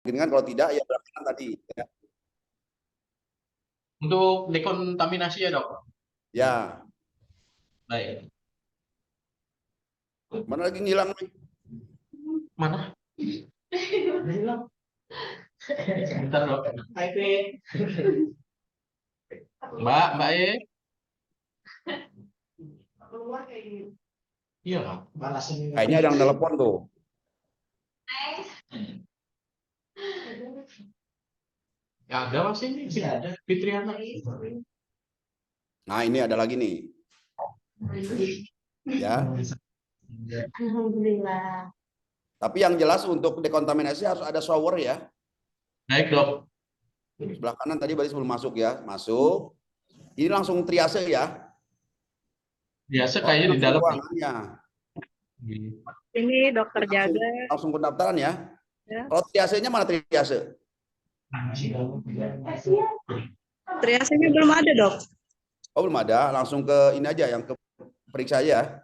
dimungkinkan, kalau tidak ya belakangan tadi. Ya. Untuk dekontaminasi ya dok? Ya. Baik. Mana lagi ngilang nih? Mana? Hilang. Bentar dok. Mbak E. Iya kan? Kayaknya ada yang telepon tuh. Ya ada masih ini. Ada. Fitriana. Nah, ini ada lagi nih. Ya. Alhamdulillah. Tapi yang jelas untuk dekontaminasi harus ada shower ya. Baik dok. Sebelah kanan tadi berarti sebelum masuk ya. Masuk. Ini langsung triase ya. Biasa Oh, kayaknya di langsung dalam. ruangannya. Ini dokter jaga. Langsung pendaftaran ya. Ya. Kalau triasenya mana triase? Triasenya belum ada dok. Oh, belum ada. Langsung ke ini aja yang ke periksa ya.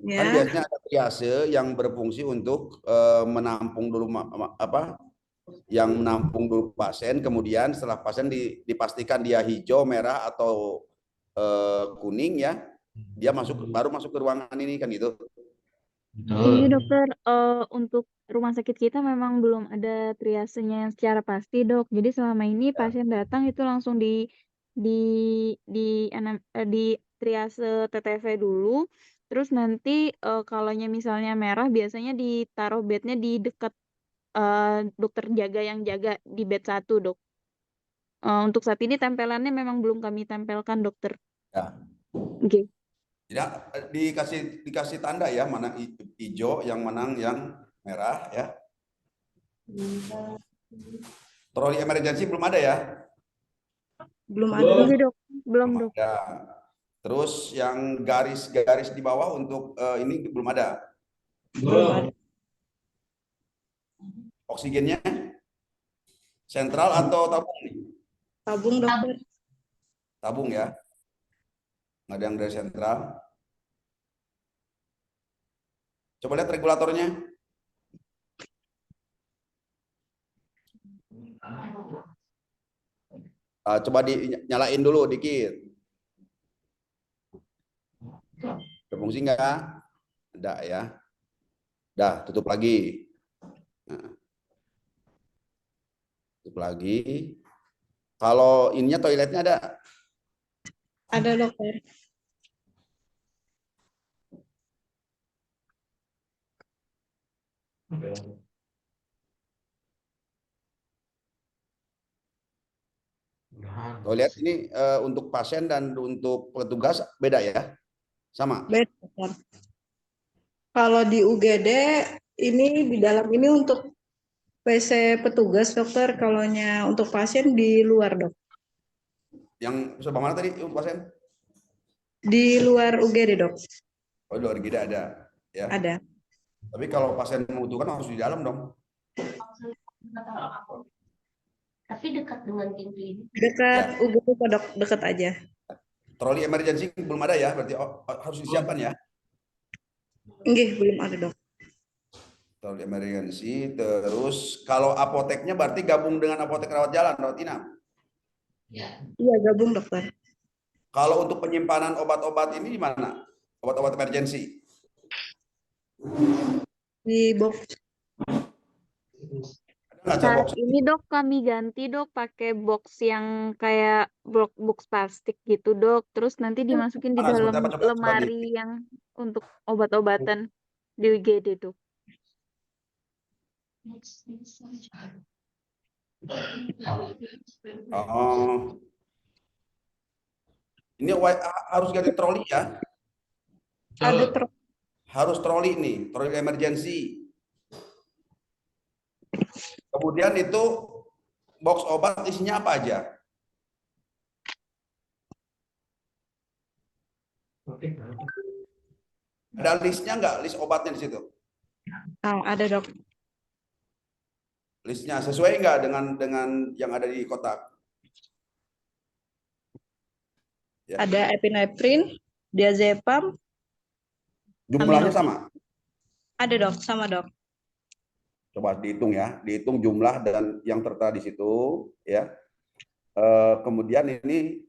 Kan Ya. biasanya ada triase yang berfungsi untuk menampung dulu apa? Yang menampung dulu pasien, kemudian setelah pasien dipastikan dia hijau, merah atau kuning ya, dia baru masuk ke ruangan ini kan gitu. Ini dokter, untuk rumah sakit kita memang belum ada triasenya yang secara pasti dok. Jadi selama ini pasien datang itu langsung di triase TTV dulu. Terus nanti kalau misalnya merah biasanya ditaruh bednya di dekat dokter jaga yang jaga di bed 1 dok. Untuk saat ini tempelannya memang belum kami tempelkan dokter. Ya. Oke. Tidak dikasih tanda ya, mana hijau, yang mana yang merah ya. Troli emergency belum ada ya? Belum ada. Oke dok, belum dok. Ada. Terus yang garis-garis di bawah untuk ini belum ada. Belum ada. Oksigennya sentral atau tabung nih? Tabung dokter. Tabung ya. Nggak ada yang dari sentral. Coba lihat regulatornya. Coba dinyalain dulu dikit. Berfungsi nggak? Ada ya. Dah, tutup lagi. Nah, tutup lagi. Kalau ininya toiletnya ada? Ada dokter. Toilet ini untuk pasien dan untuk petugas beda ya? Sama? Bed dokter. Kalau di UGD ini di dalam ini untuk WC petugas dokter, kalaunya untuk pasien di luar dok. Yang sebelah mana tadi untuk pasien? Di luar UGD dok. Oh, di luar gede ada. Ya. Ada. Tapi kalau pasien membutuhkan harus di dalam dong. Tapi dekat dengan pintu ini. Dekat UGD kok dok, dekat aja. Troli emergency belum ada ya, berarti harus disiapkan ya. Enggak, belum ada dok. Troli emergency, terus kalau apoteknya berarti gabung dengan apotek rawat jalan, rawat inap. Iya, gabung dokter. Kalau untuk penyimpanan obat-obat ini di mana? Obat-obat emergency? Di box. Saat ini dok kami ganti dok pakai box yang kayak box plastik gitu dok. Terus nanti dimasukin di dalam lemari yang untuk obat-obatan di UGD dok. Oh. Ini harus ganti troli ya? Ada troli. Harus troli nih, troli emergency. Kemudian itu box obat isinya apa aja? Ada listnya nggak? List obatnya di situ? Oh, ada dok. Listnya sesuai nggak dengan yang ada di kotak? Ya. Ada epinephrine, diazepam. Jumlahnya sama? Ada dok, sama dok. Coba dihitung ya, dihitung jumlah dan yang tertera di situ ya. Kemudian ini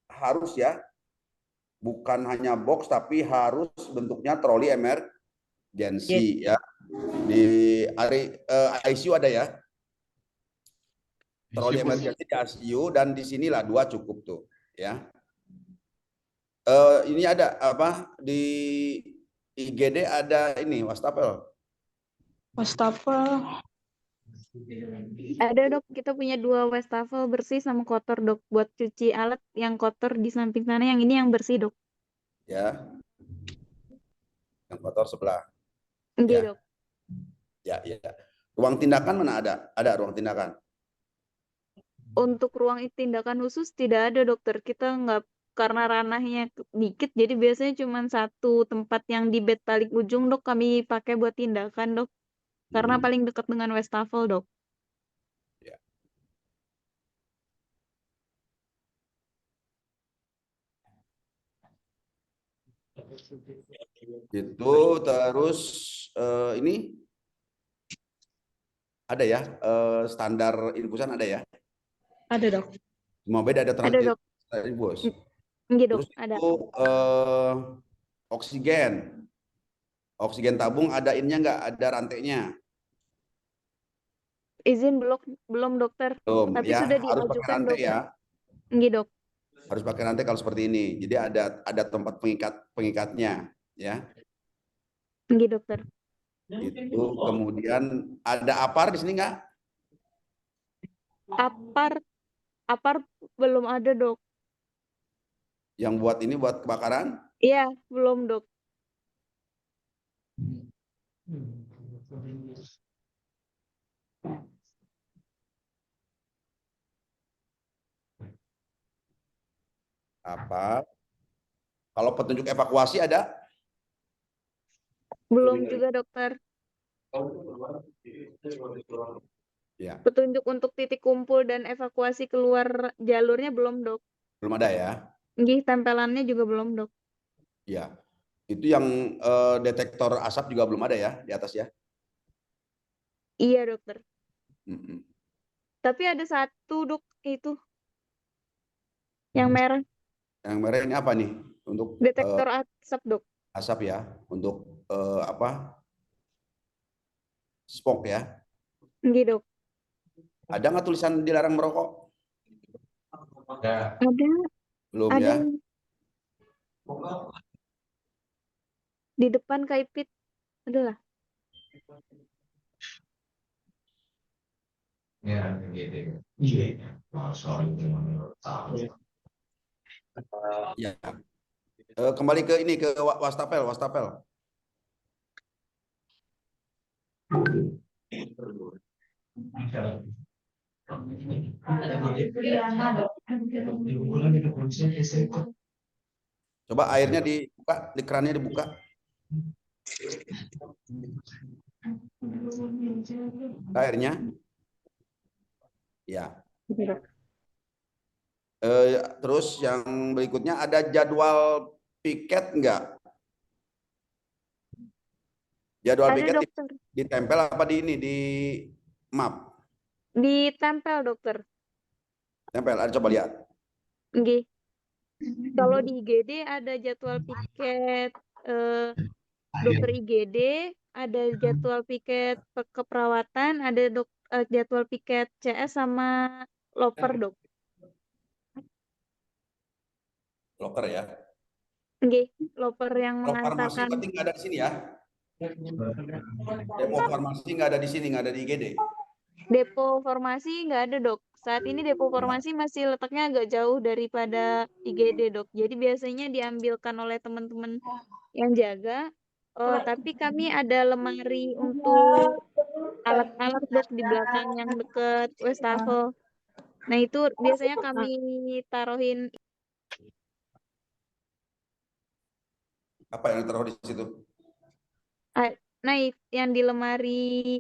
harus ya, bukan hanya box tapi harus bentuknya troli emergency ya. Di ICU ada ya, troli emergency di ICU, dan di sinilah 2 cukup tuh ya. Ini ada apa di IGD ada ini wastafel. Wastafel. Ada dok, kita punya 2 wastafel bersih sama kotor dok, buat cuci alat yang kotor di samping sana, yang ini yang bersih dok. Ya, yang kotor sebelah. Enggak Ya. dok. Ya, ya. Ruang tindakan mana ada? Ada ruang tindakan. Untuk ruang tindakan khusus tidak ada dokter. Kita nggak, karena ranahnya dikit, jadi biasanya cuma 1 tempat yang di bed paling ujung dok kami pakai buat tindakan dok. Karena paling dekat dengan wastafel dok. Ya. Itu terus ini ada ya, standar infusan ada ya. Ada dok. Semua beda ada Ada dok. infus. Enggak dok, Terus ada. itu oksigen. Oksigen tabung ada ininya nggak? Ada rantainya? Izin belum dokter. Belum Tapi ya, sudah harus pakai diajukan rantai dok. ya. Enggak dok. Harus pakai rantai kalau seperti ini. Jadi ada tempat pengikatnya ya. Enggak dokter. Itu kemudian ada apar di sini nggak? Apar belum ada dok. Yang buat ini buat kebakaran? Iya, belum dok. Apa? Kalau petunjuk evakuasi ada? Belum juga dokter. Ya, Petunjuk untuk titik kumpul dan evakuasi keluar jalurnya belum dok. belum ada ya. Nggih, tempelannya juga belum dok. Ya, itu yang detektor asap juga belum ada ya di atas ya. Iya dokter. Mm-mm. Tapi ada 1 dok itu. Yang merah. Yang merah ini apa nih? Untuk Detektor asap dok. asap ya, untuk apa? Smoke ya. Nggih dok. Ada nggak tulisan dilarang merokok? Ada. Ada. Belum Ada ya. yang di depan Kaipit. Adalah. Ya, gitu. Iya. Sorry. Ya. Kembali ke ini, ke wastafel. Coba airnya dibuka, di kerannya dibuka. Airnya. Ya. Terus yang berikutnya ada jadwal piket enggak? Jadwal Ada piket dokter. ditempel apa di ini di map? Ditempel dokter. Tempel, ada coba lihat. Nggih. Kalau di IGD ada jadwal piket dokter IGD, ada jadwal piket keperawatan, ada jadwal piket CS sama loper dok. Loker ya. Nggih, loper yang Kalau farmasi mengantarkan. berarti nggak ada di sini ya. Depo farmasi nggak ada di sini, nggak ada di IGD. Depo formasi nggak ada dok. Saat ini depo formasi masih letaknya agak jauh daripada IGD dok. Jadi biasanya diambilkan oleh teman-teman yang jaga. Tapi kami ada lemari untuk alat-alat dok di belakang yang deket wastafel. Nah itu biasanya kami taruhin. Apa yang ditaruh di situ? Nah yang di lemari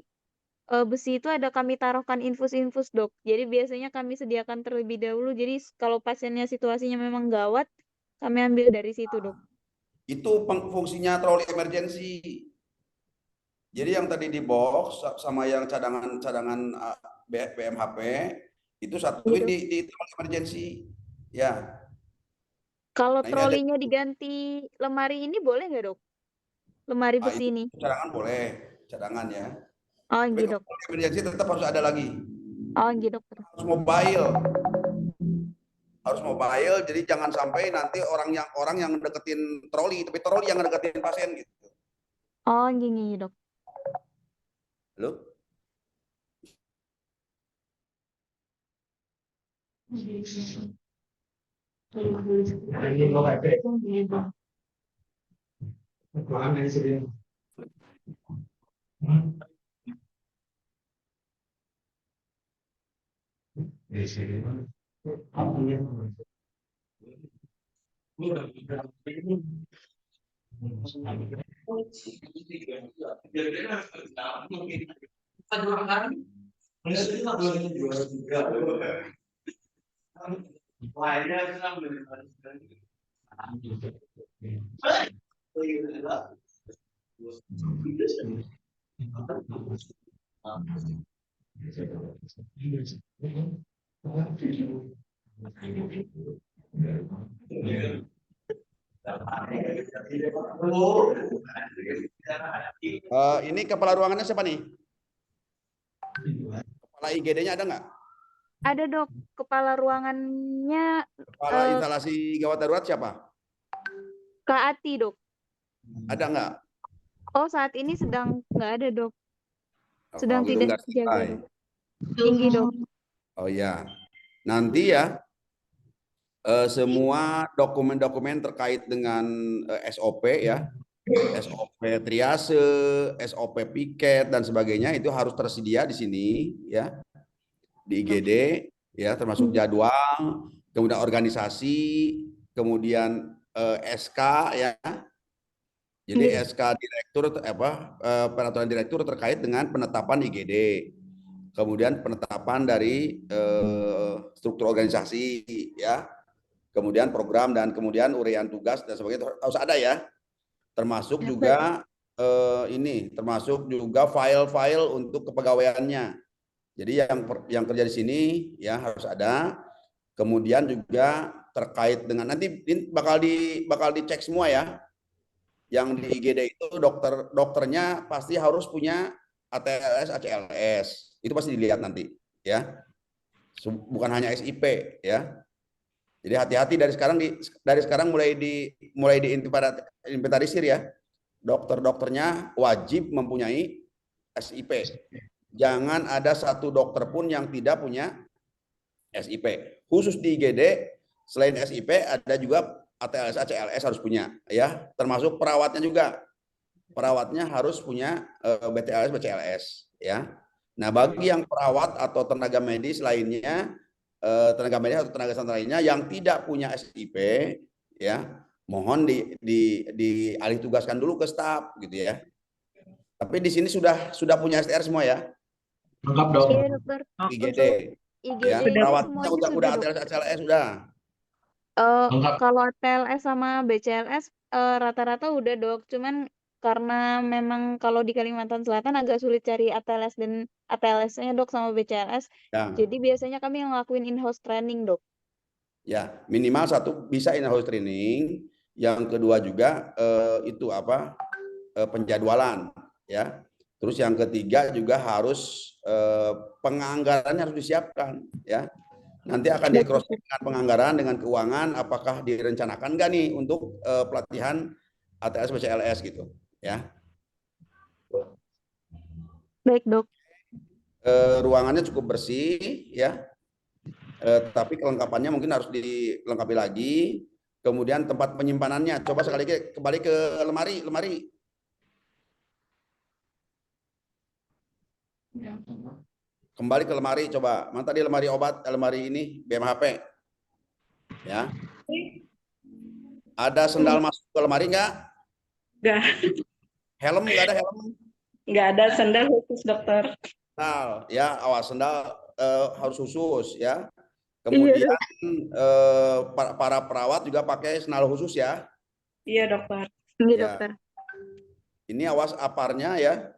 besi itu ada kami taruhkan infus-infus dok. Jadi biasanya kami sediakan terlebih dahulu. Jadi kalau pasiennya situasinya memang gawat, kami ambil dari situ dok. Itu fungsinya troli emergency. Jadi yang tadi di box sama yang cadangan BMHP itu satuin Gitu. di troli emergency. Ya. Kalau Nah, ini ada trolinya diganti lemari ini boleh nggak, Dok? Lemari itu besi ini. cadangan boleh, cadangan ya. Oh, Tapi gitu, kalau Dok. troli emergency tetap harus ada lagi. Oh, gitu, Dokter. Harus mobile. Harus mobile, jadi jangan sampai nanti orang yang deketin troli, tapi troli yang deketin pasien gitu. Oh, gini, Dok. Halo? Ini kepala ruangannya siapa nih? Kepala IGD-nya ada nggak? Ada, Dok. Kepala ruangannya Kepala instalasi gawat darurat siapa? Kak Ati, Dok. Ada nggak? Oh, saat ini sedang nggak ada, Dok. Oh, Sedang kalau gitu tidak nggak jaga, selesai. Dok. Tinggi, Dok. Oh ya, nanti ya semua dokumen-dokumen terkait dengan SOP ya, SOP triase, SOP piket dan sebagainya itu harus tersedia di sini ya, di IGD ya, termasuk jadwal, kemudian organisasi, kemudian SK ya. Jadi SK direktur peraturan direktur terkait dengan penetapan IGD. Kemudian penetapan dari struktur organisasi ya. Kemudian program dan kemudian uraian tugas dan sebagainya harus ada ya. Termasuk juga termasuk juga file-file untuk kepegawaiannya. Jadi yang kerja di sini ya harus ada. Kemudian juga terkait dengan nanti bakal dicek semua ya. Yang di IGD itu dokternya pasti harus punya ATLS, ACLS. Itu pasti dilihat nanti ya. Bukan hanya SIP ya. Jadi hati-hati dari sekarang mulai diinventarisir ya. Dokternya wajib mempunyai SIP. Jangan ada satu dokter pun yang tidak punya SIP. Khusus di IGD selain SIP ada juga ATLS, ACLS harus punya ya. Termasuk perawatnya juga. Perawatnya harus punya BTLS, BCLS ya. Nah, bagi yang perawat atau tenaga medis lainnya tenaga medis atau tenaga kesehatan lainnya yang tidak punya SIP ya mohon dialih tugaskan dulu ke staf gitu ya. Tapi di sini sudah punya STR semua ya. Lengkap, Dok. Iya, Dokter. IGD Untuk IGD ya. ini Perawatnya semuanya udah sudah, Dok. ATLS ACLS sudah. Lengkap. Kalau ATLS sama BCLS rata-rata udah, Dok. Cuman karena memang kalau di Kalimantan Selatan agak sulit cari ATLS dan ATLS-nya, Dok, sama BCLS. Ya. Jadi biasanya kami yang ngelakuin in-house training, Dok. Ya, minimal satu bisa in-house training. Yang kedua juga penjadwalan ya. Terus yang ketiga juga harus penganggarannya harus disiapkan ya. Nanti akan di cross dengan penganggaran dengan keuangan apakah direncanakan nggak nih untuk pelatihan ATLS BCLS gitu ya. Baik, Dok. Ruangannya cukup bersih ya. Tapi kelengkapannya mungkin harus dilengkapi lagi. Kemudian tempat penyimpanannya coba sekali kembali ke lemari. Kembali ke lemari coba. Mana tadi lemari obat, lemari ini BMHP. Ya. Ada sendal masuk ke lemari enggak? Enggak. Helm enggak ada helm? Enggak ada sendal khusus, Dokter. Sendal ya, awas sendal harus khusus ya. Kemudian para perawat juga pakai sendal khusus ya. Iya, Dokter. Iya, Ya. Dokter. Ini awas aparnya ya.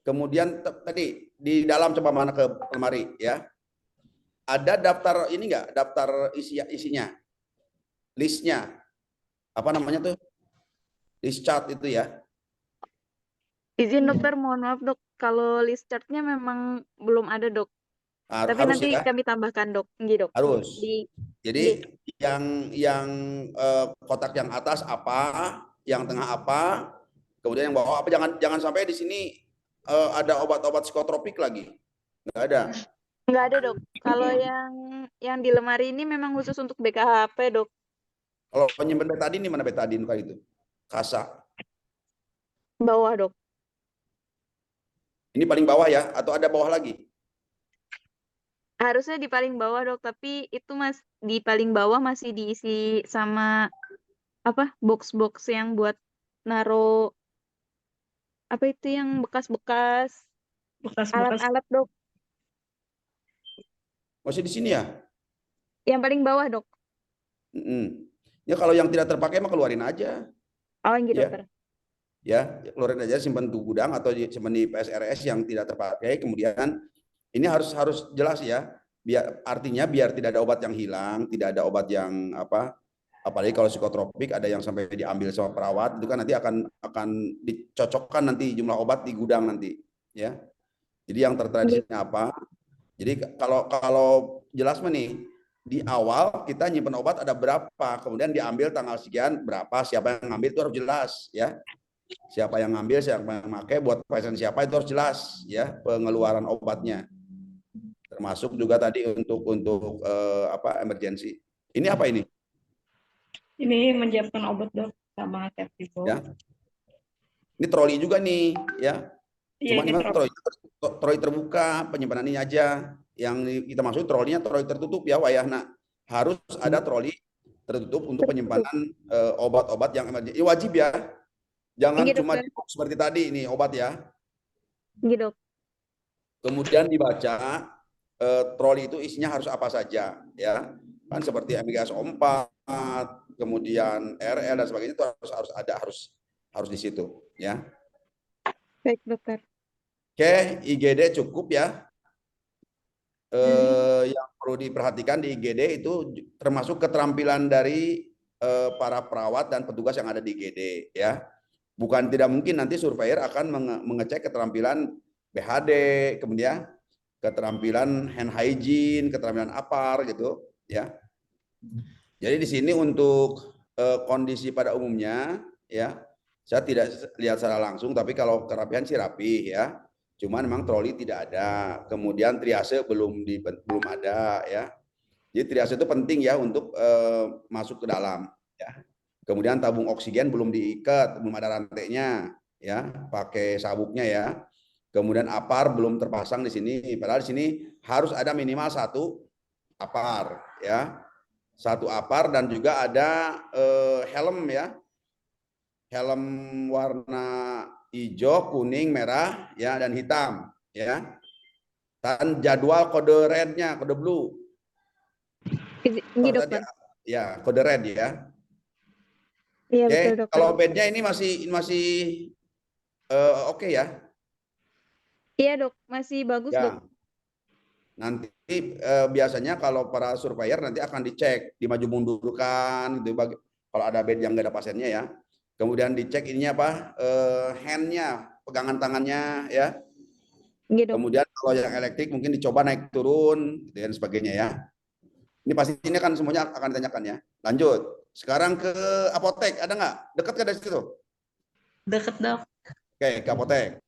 Kemudian tadi di dalam coba mana ke lemari ya. Ada daftar ini enggak? Daftar isinya. Listnya. Apa namanya tuh? List chart itu ya. Izin dokter, mohon maaf dok, kalau list chartnya memang belum ada dok. Tapi Harus nanti ya, kami tambahkan dok, nggih dok. harus. Di Jadi yang kotak yang atas apa, yang tengah apa, kemudian yang bawah apa, jangan sampai di sini ada obat-obat psikotropik lagi. Nggak ada. nggak ada dok. Kalau yang di lemari ini memang khusus untuk BKHP dok. Kalau penyimpan betadin di mana betadin kali itu? Kasa. Bawah dok. Ini paling bawah ya, atau ada bawah lagi? Harusnya di paling bawah dok, tapi itu di paling bawah masih diisi sama apa box-box yang buat naro apa itu yang bekas-bekas Bekas-bekas. alat-alat dok. Masih di sini ya? Yang paling bawah dok. Ya kalau yang tidak terpakai mah keluarin aja. Oh yang gitu Ya. dokter. Ya, keluarin aja, simpan di gudang atau simpan di PSRS yang tidak terpakai. Kemudian ini harus jelas ya. Artinya biar tidak ada obat yang hilang, tidak ada obat yang apa. Apalagi kalau psikotropik ada yang sampai diambil sama perawat, itu kan nanti akan dicocokkan nanti jumlah obat di gudang nanti, ya. Jadi yang tertera di sini apa? Jadi kalau jelas nih, di awal kita nyimpan obat ada berapa, kemudian diambil tanggal sekian berapa, siapa yang ngambil itu harus jelas, ya. Siapa yang ngambil, siapa yang pakai, buat pasien siapa itu harus jelas, ya, pengeluaran obatnya. Termasuk juga tadi untuk apa emergensi. Ini apa ini? Ini menyiapkan obat dok sama safety box. Ya. Ini troli juga nih, ya. Cuma ini troli terbuka, penyimpanan ini aja. Yang kita maksud trolinya troli tertutup ya, Wayahna. Harus ada troli tertutup untuk penyimpanan obat-obat yang emergensi. Ini wajib ya. Jangan cuma di box seperti tadi ini obat ya. Gitu. Kemudian dibaca troli itu isinya harus apa saja ya. Kan seperti MGS-4, kemudian RL dan sebagainya itu harus di situ ya. Baik dokter. Oke, IGD cukup ya. Yang perlu diperhatikan di IGD itu termasuk keterampilan dari para perawat dan petugas yang ada di IGD ya. Bukan tidak mungkin nanti surveyor akan mengecek keterampilan BHD, kemudian keterampilan hand hygiene, keterampilan APAR gitu ya. Jadi di sini untuk kondisi pada umumnya ya, saya tidak lihat secara langsung, tapi kalau kerapihan sih rapi ya. Cuman memang troli tidak ada. Kemudian triase belum ada ya. Jadi triase itu penting ya untuk masuk ke dalam ya. Kemudian tabung oksigen belum diikat, belum ada rantainya ya, pakai sabuknya ya. Kemudian APAR belum terpasang di sini. Padahal di sini harus ada minimal 1 APAR ya. 1 APAR dan juga ada helm ya. Helm warna hijau, kuning, merah ya dan hitam ya. Dan jadwal kode red-nya, kode blue. Ya, kode red ya. Iya, Oke, betul, dokter. kalau bednya ini masih oke ya? Iya dok, masih bagus ya. dok. Nanti biasanya kalau para surveyor nanti akan dicek, dimaju mundurkan gitu, kalau ada bed yang nggak ada pasiennya ya. Kemudian dicek ininya apa, handnya, pegangan tangannya ya. Gitu. Kemudian kalau yang elektrik mungkin dicoba naik turun dan sebagainya ya. Ini pasti ini kan semuanya akan ditanyakan ya. Lanjut. Sekarang ke apotek, ada nggak? Dekat ke dari situ? Dekat dok. Oke, ke apotek.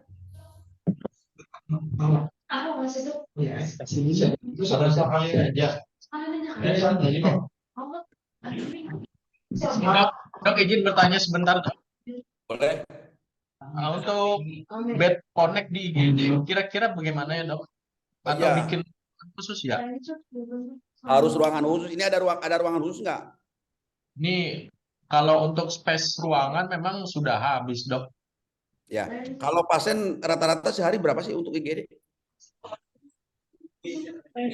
Aku masih tuh. Ya, itu salah satu aja. Dok, izin bertanya sebentar dok. Boleh. Untuk bed connect di IGD, kira-kira bagaimana ya dok? Atau Ya. bikin khusus ya? Harus ruangan khusus. Ini ada ruangan khusus nggak? Ini kalau untuk space ruangan memang sudah habis dok. Ya. Kalau pasien rata-rata sehari berapa sih untuk IGD?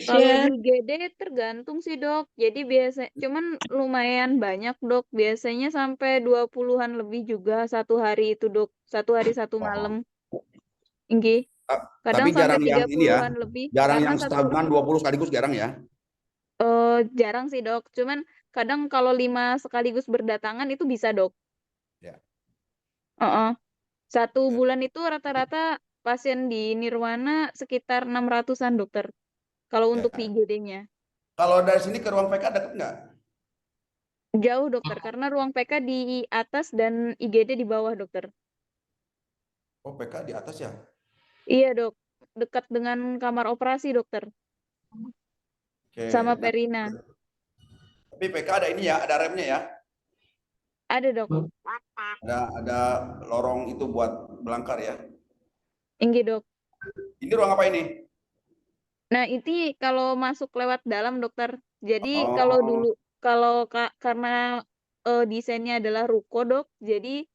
Kalau di IGD tergantung sih dok. Jadi cuman lumayan banyak dok. Biasanya sampai 20-an lebih juga satu hari itu dok. 1 hari 1 malam. Inggih. Tapi Kadang sampai jarang yang ini ya, 30-an lebih jarang karena yang satu stagnan 20 sekaligus jarang ya. jarang sih, Dok. Cuman kadang kalau 5 sekaligus berdatangan itu bisa, Dok. Ya. Heeh. Satu Eh, bulan itu rata-rata pasien di Nirwana sekitar 600-an, Dokter. Kalau untuk di ya. IGD-nya. Kalau dari sini ke ruang PK dekat nggak? Jauh, Dokter, karena ruang PK di atas dan IGD di bawah, Dokter. Oh, PK di atas ya. Iya, Dok. Dekat dengan kamar operasi, Dokter. Oke. Sama Nah, Perina. tapi PK ada ini ya, ada remnya ya. Ada, Dok. Ada lorong itu buat belangkar ya. Inggih, Dok. Ini ruang apa ini? Nah, ini kalau masuk lewat dalam, Dokter. Jadi Oh, karena desainnya adalah ruko, Dok. Jadi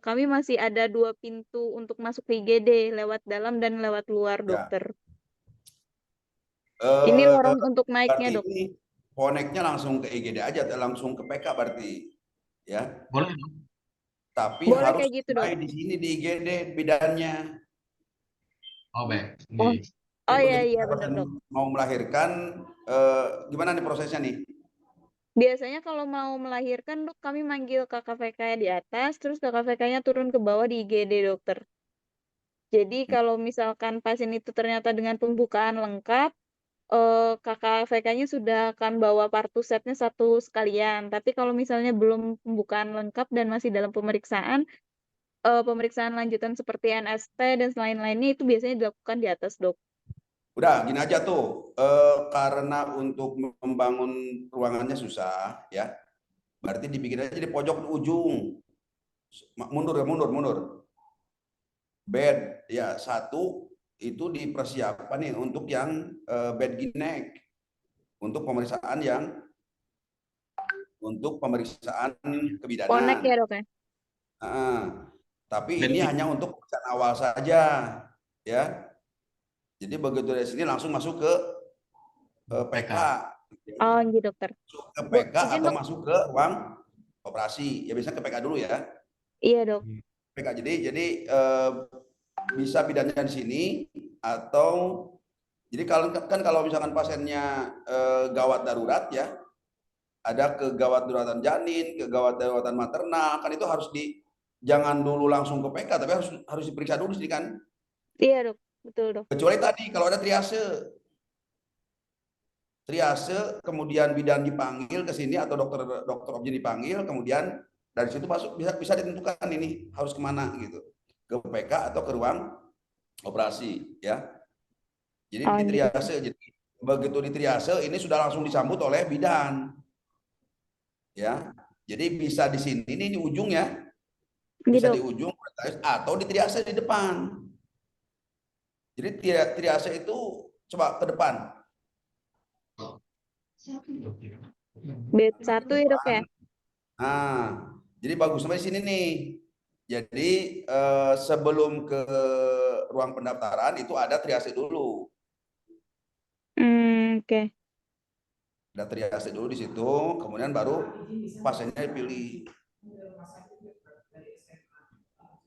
kami masih ada 2 pintu untuk masuk ke IGD, lewat dalam dan lewat luar, ya. Dokter. Ini lorong untuk Berarti naiknya, Dok. ini koneknya langsung ke IGD aja, langsung ke PK berarti ya. Boleh dong. Tapi Boleh harus kayak gitu, Dok. mulai di sini di IGD bidannya. Oh, baik. Oh, Nggih. oh Jadi iya, begitu iya, benar, pasien Dok. mau melahirkan, gimana nih prosesnya nih? Biasanya kalau mau melahirkan, Dok, kami manggil KKVK di atas, terus KKVK-nya turun ke bawah di IGD, Dokter. Jadi kalau misalkan pasien itu ternyata dengan pembukaan lengkap, KKVK-nya sudah akan bawa partusetnya satu sekalian. Tapi kalau misalnya belum pembukaan lengkap dan masih dalam pemeriksaan, pemeriksaan lanjutan seperti NST dan lain-lainnya itu biasanya dilakukan di atas, Dok. Udah gini aja tuh, karena untuk membangun ruangannya susah ya, berarti dibikin aja di pojok ujung. Mundur ya, mundur. Bed ya satu itu dipersiapkan nih untuk yang bed ginek, untuk pemeriksaan Connect kebidanan. ya, Dok, ya? Nah, tapi Dan ini hanya untuk pemeriksaan awal saja ya. Jadi begitu dari sini langsung masuk ke PK. Oh, iya, Dokter. Ke PK Izin, atau Dok. masuk ke ruang operasi. Ya biasanya ke PK dulu ya. Iya, Dok. PK jadi bisa bidannya di sini atau jadi kalau misalkan pasiennya gawat darurat ya, ada kegawat daruratan janin, kegawat daruratan maternal, kan itu harus jangan dulu langsung ke PK, tapi harus diperiksa dulu sih kan. Iya, Dok. Betul, Dok. Kecuali tadi kalau ada triase kemudian bidan dipanggil ke sini atau dokter objin dipanggil, kemudian dari situ masuk bisa ditentukan ini harus kemana gitu, ke PK atau ke ruang operasi ya. Jadi Oh, di iya, Dokter. triase, jadi begitu di triase ini sudah langsung disambut oleh bidan ya. Jadi bisa di sini ini di ujung ya, Iya, bisa di Dok. ujung atau di triase di depan. Jadi triase itu coba ke depan. Bed 1 ya, Dok, ya? Nah, jadi bagus sampai sini nih. Jadi sebelum ke ruang pendaftaran itu ada triase dulu. Oke. Ada triase dulu di situ, kemudian baru pasiennya dipilih.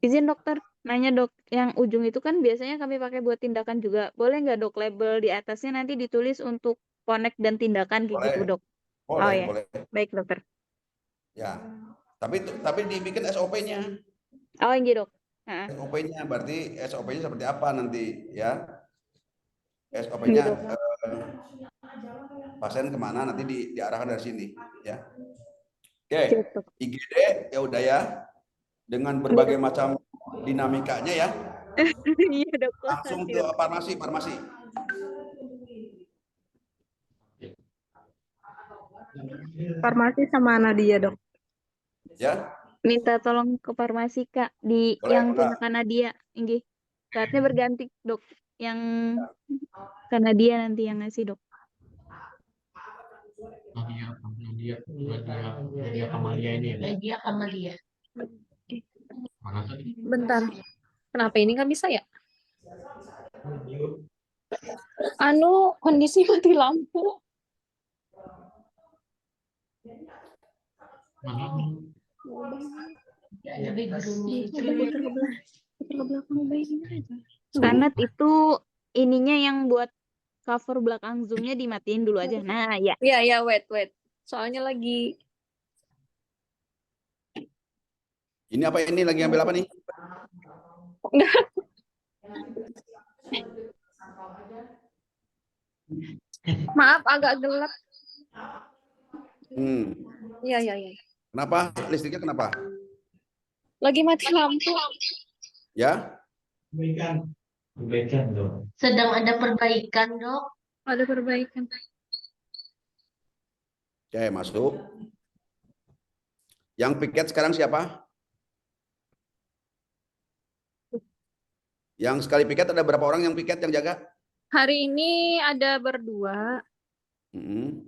Izin, Dokter. Nanya, Dok. Yang ujung itu kan biasanya kami pakai buat tindakan juga. Boleh nggak, Dok, label di atasnya nanti ditulis untuk connect dan tindakan kayak Boleh, gitu, Dok? Oh boleh, ya. boleh. Baik, Dokter. Ya. Tapi dibikin SOP-nya. Oh, iya, Dok. Heeh. SOP-nya berarti SOP-nya seperti apa nanti ya? Iya, SOP-nya Dok. pasien kemana nanti diarahkan dari sini ya. Oke, Siap, Dok. IGD ya udah ya, dengan Iya, berbagai Dok. macam dinamikanya ya. Iya, Dok. Langsung Makasih, ke Dok. farmasi. Farmasi sama Nadia, Dok. Ya, Minta tolong ke farmasi, Kak, di boleh yang enggak? punya Kanadia. Inggih. Saatnya berganti, Dok. Yang Kanadia nanti yang ngasih, Dok. Nadia Kamalia ini ya. Nadia Kamalia. Mana tadi? Bentar, kenapa ini nggak bisa ya? Kondisi mati lampu. Mana? Ada background-nya itu. Putar ke belakang baik ini aja. Sanet itu ininya yang buat cover belakang zoomnya dimatiin dulu aja. Nah, ya. Iya, iya, wait. Soalnya lagi Ini apa ini lagi ngambil apa nih? maaf agak gelap. Hmm. Iya. Kenapa? Listriknya kenapa? Lagi mati lampu. Ya? Sedang ada perbaikan, Dok. Ada perbaikan. Oke, masuk. Yang piket sekarang siapa? Yang sekali piket ada berapa orang yang piket yang jaga? Hari ini ada berdua. Hmm.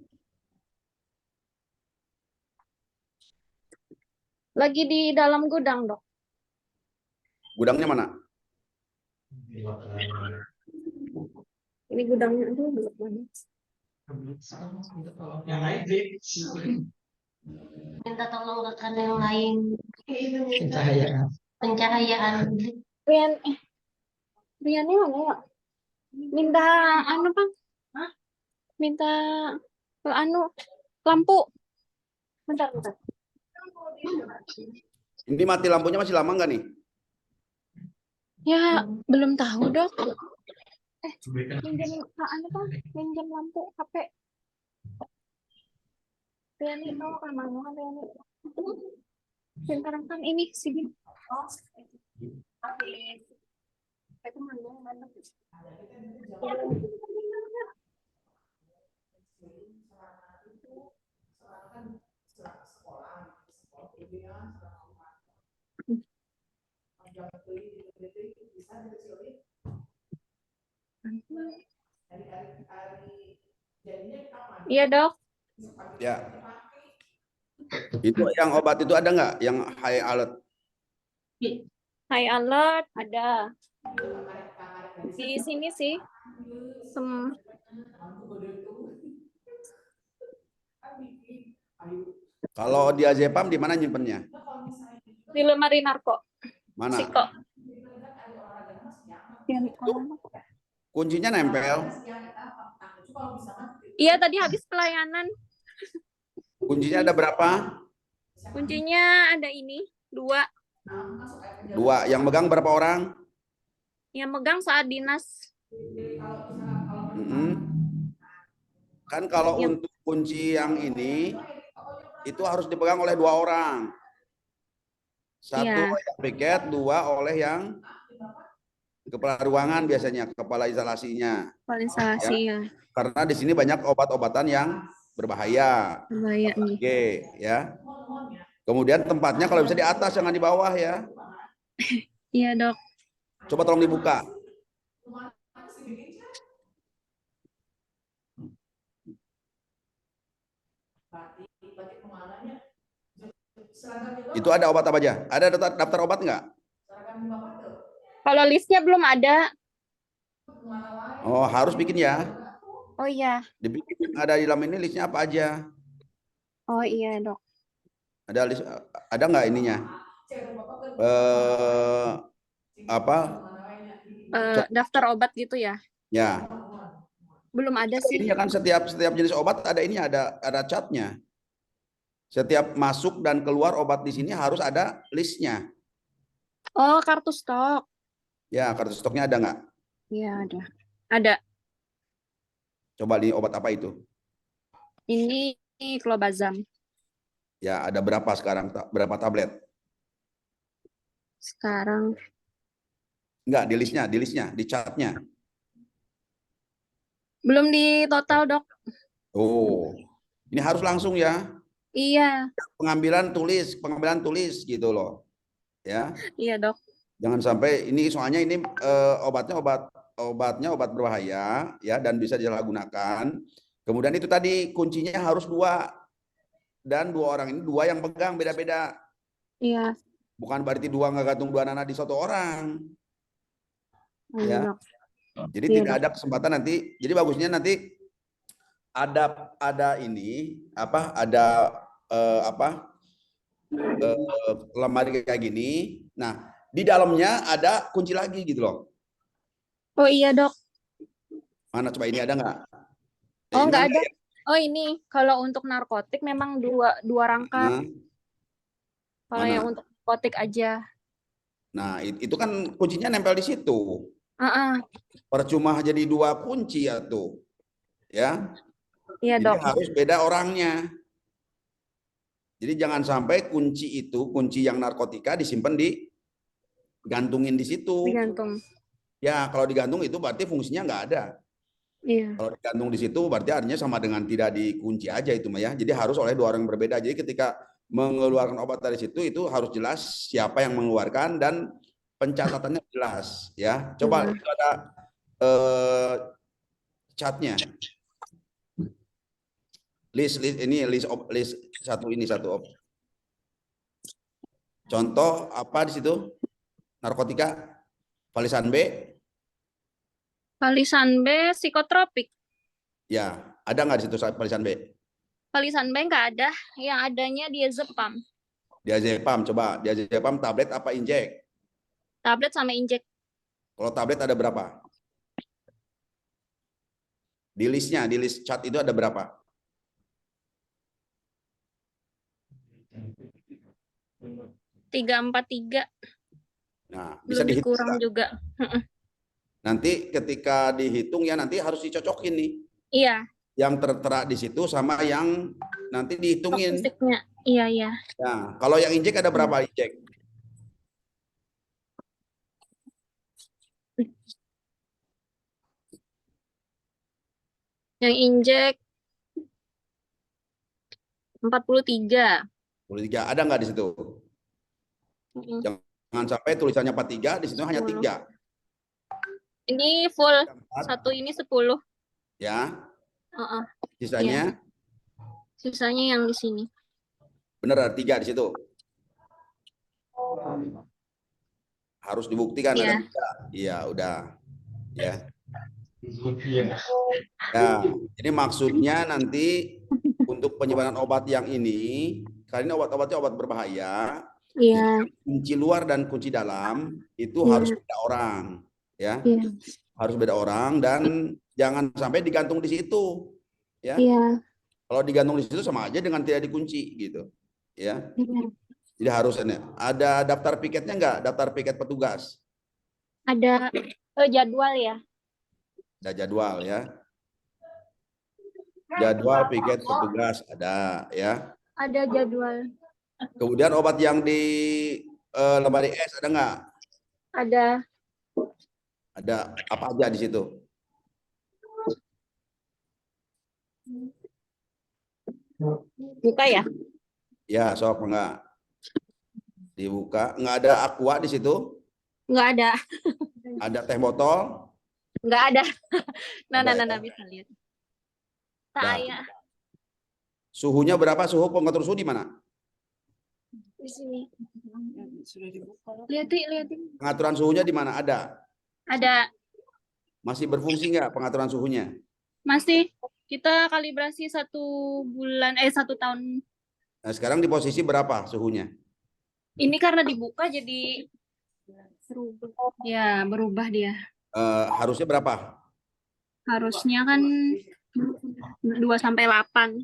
Lagi di dalam gudang, Dok. Gudangnya mana? Ini gudangnya. Aduh, gelap banget. Minta tolong rekan yang lain. Pencahayaan. Pencahayaan. Riannya mana ya? Minta anu, Bang. Minta anu lampu. Bentar. Ini mati lampunya masih lama nggak nih? Ya, belum tahu, Dok. Minjem anu, Bang. Minjem lampu HP. Riani tahu kan mana kan Riani? Pintar kan ini sini. Itu mana? Iya, Dok. Ya. Itu yang obat itu ada nggak? Yang high alert? High alert ada. Di sini sih. Kalau diazepam di mana nyimpennya? Di lemari narko. Mana? Siko. Kuncinya nempel. Iya, tadi habis pelayanan. Kuncinya ada berapa? Kuncinya ada ini, 2. 2. Yang megang berapa orang? Yang megang saat dinas. Kan kalau untuk kunci yang ini itu harus dipegang oleh 2 orang. 1 yang piket, 2 oleh yang kepala ruangan biasanya, kepala instalasinya. Kepala instalasi ya. Karena di sini banyak obat-obatan yang berbahaya. Bahaya nih. Oke, ya. Kemudian tempatnya kalau bisa di atas, jangan di bawah ya. Iya, Dok. Coba tolong dibuka. Itu ada obat apa aja? Ada daftar obat nggak? Kalau listnya belum ada. Oh, harus bikin ya. Oh iya. Dibikin ada di dalam ini listnya apa aja? Oh iya, Dok. Ada list, ada nggak ininya? Daftar obat gitu ya? Ya. Belum ada sih. Ini kan setiap jenis obat ada ini, ada catnya. Setiap masuk dan keluar obat di sini harus ada listnya. Oh, kartu stok. Ya, kartu stoknya ada nggak? Iya, ada. Ada. Coba ini obat apa itu? Ini Clobazam. Ya, ada berapa sekarang? Berapa tablet? Sekarang Enggak, di listnya, di catnya. belum di total, Dok. Oh, ini harus langsung ya. Iya. Pengambilan tulis gitu loh. Ya. Iya, Dok. Jangan sampai ini, soalnya ini obatnya obat berbahaya ya, dan bisa disalahgunakan. Kemudian itu tadi kuncinya harus 2, dan 2 orang ini 2 yang pegang beda-beda. Iya. Bukan berarti 2 nggak gantung 2 anak di satu orang. Iya, Ya. Dok. Jadi Iya, tidak ada kesempatan nanti. Jadi bagusnya nanti ada ini ada lemari kayak gini. Nah, di dalamnya ada kunci lagi gitu loh. Oh iya dok. Mana coba ini ada nggak? Oh Ini nggak kan ada. Oh ini kalau untuk narkotik memang dua rangkap. nah, Kalau yang mana? untuk narkotik aja. Nah, itu kan kuncinya nempel di situ. Ah, Percuma jadi dua kunci ya tuh. Ya. iya Jadi dok. harus beda orangnya. Jadi jangan sampai kunci yang narkotika disimpan digantungin di situ. Digantung. Ya, kalau digantung itu berarti fungsinya nggak ada. Iya. Kalau digantung di situ berarti artinya sama dengan tidak dikunci aja itu mah ya. Jadi harus oleh dua orang yang berbeda. Jadi ketika mengeluarkan obat dari situ itu harus jelas siapa yang mengeluarkan dan pencatatannya jelas ya. Coba Iya. itu ada eh, catnya. List satu ini satu. Contoh apa di situ? Narkotika, Valisan B, Valisan B psikotropik. ya ada nggak di situ Valisan B? Valisan B nggak ada. Yang adanya diazepam. Diazepam, coba diazepam tablet apa injek? Tablet sama injek. Kalau tablet ada berapa? Di list cat itu ada berapa? Tiga empat tiga. Nah, bisa Lebih dihitung. kurang juga. Nanti ketika dihitung ya nanti harus dicocokin nih. Iya. Yang tertera di situ sama yang nanti dihitungin. Fisiknya. Iya iya. Nah, kalau yang injek ada berapa injek? Yang injek 43. 43. Ada nggak di situ? Jangan sampai tulisannya 43, di situ hanya 3. Ini full. 4, Satu ini 10. ya. Iya. Sisanya Sisanya yang di sini. benar ada 3 di situ. Harus dibuktikan Iya. ada 3. Iya, udah. Ya. Ya, jadi maksudnya nanti untuk penyimpanan obat yang ini, kali ini obat-obatnya obat berbahaya. Iya. Kunci luar dan kunci dalam itu Iya. harus beda orang, ya. Iya. Harus beda orang dan jangan sampai digantung di situ, ya. Iya. Kalau digantung di situ sama aja dengan tidak dikunci gitu, ya. Iya. Jadi harus ada daftar piketnya nggak? Daftar piket petugas. Ada jadwal ya. Ada jadwal ya. Jadwal piket petugas ada ya. Ada jadwal. Kemudian obat yang di lemari es ada nggak? Ada. Ada apa aja di situ? Buka ya? Ya, sok enggak. Dibuka. Nggak ada aqua di situ? Nggak ada. Ada teh botol? Nggak ada. Ada Nah, bisa lihat. Tak Dah. ya. Suhunya berapa? Suhu pengatur suhu di mana? Di sini. Lihatin. Pengaturan suhunya di mana? Ada. Ada. Masih berfungsi nggak pengaturan suhunya? Masih. Kita kalibrasi 1 tahun. Nah, sekarang di posisi berapa suhunya? Ini karena dibuka jadi berubah. Ya, berubah dia. Harusnya berapa? Harusnya kan 2-8.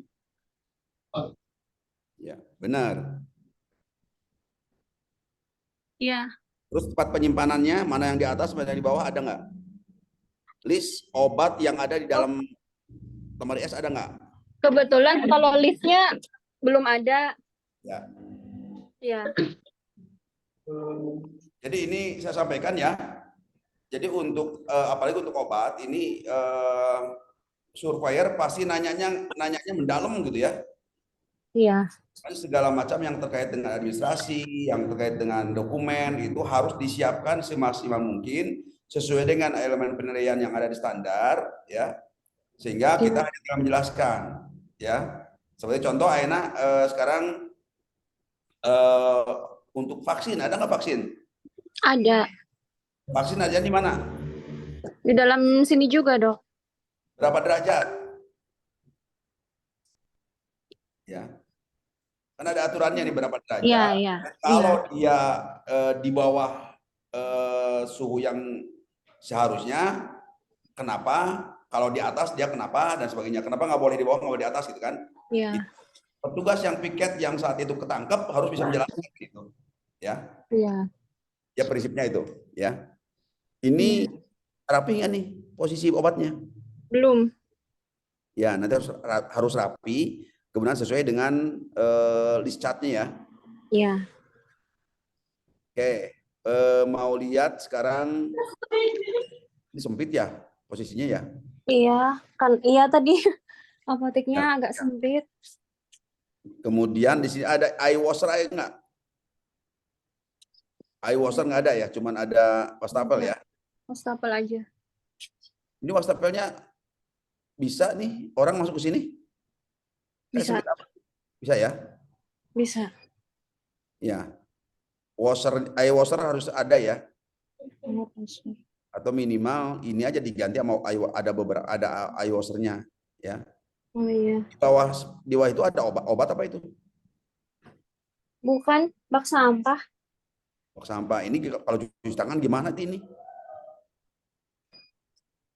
Ya, benar. Iya. Terus tempat penyimpanannya mana yang di atas, mana yang di bawah ada nggak? List obat yang ada di dalam lemari es ada nggak? Kebetulan kalau listnya belum ada. Ya. Ya. Jadi ini saya sampaikan ya. Jadi untuk apalagi untuk obat ini surveyor pasti nanyanya mendalam gitu ya. Iya. Kan segala macam yang terkait dengan administrasi, yang terkait dengan dokumen itu harus disiapkan semaksimal mungkin sesuai dengan elemen penilaian yang ada di standar ya. Sehingga kita hanya tinggal menjelaskan ya. Seperti contoh Aina sekarang untuk vaksin ada nggak vaksin? Ada. Vaksin aja di mana? Di dalam sini juga, Dok. Berapa derajat? Ya. Kan ada aturannya nih berapa derajat. Iya. Kalau dia di bawah suhu yang Seharusnya kenapa kalau di atas dia kenapa dan sebagainya. Kenapa nggak boleh di bawah, nggak boleh di atas gitu kan? Iya. Petugas yang piket yang saat itu ketangkep harus bisa menjelaskan gitu. Ya. Iya. Ya prinsipnya itu, ya. Ini rapi nggak nih posisi obatnya? Belum. Ya, nanti harus rapi, kemudian sesuai dengan list chartnya ya. Iya. Oke, mau lihat sekarang ini sempit ya posisinya ya. Iya, kan iya tadi apoteknya Ya. agak sempit. Kemudian di sini ada eye washer nggak? Eye washer nggak ada ya, cuman ada wastafel ya. Wastafel aja. Ini wastafelnya bisa nih orang masuk ke sini? Bisa. Sempit apa? Bisa ya? Bisa. Ya. Eye washer harus ada ya. Atau minimal ini aja diganti sama ada beberapa ada eye washernya ya. Oh iya. Di bawah itu ada obat apa itu? Bukan bak sampah. Bak sampah. Ini kalau cuci tangan gimana ini?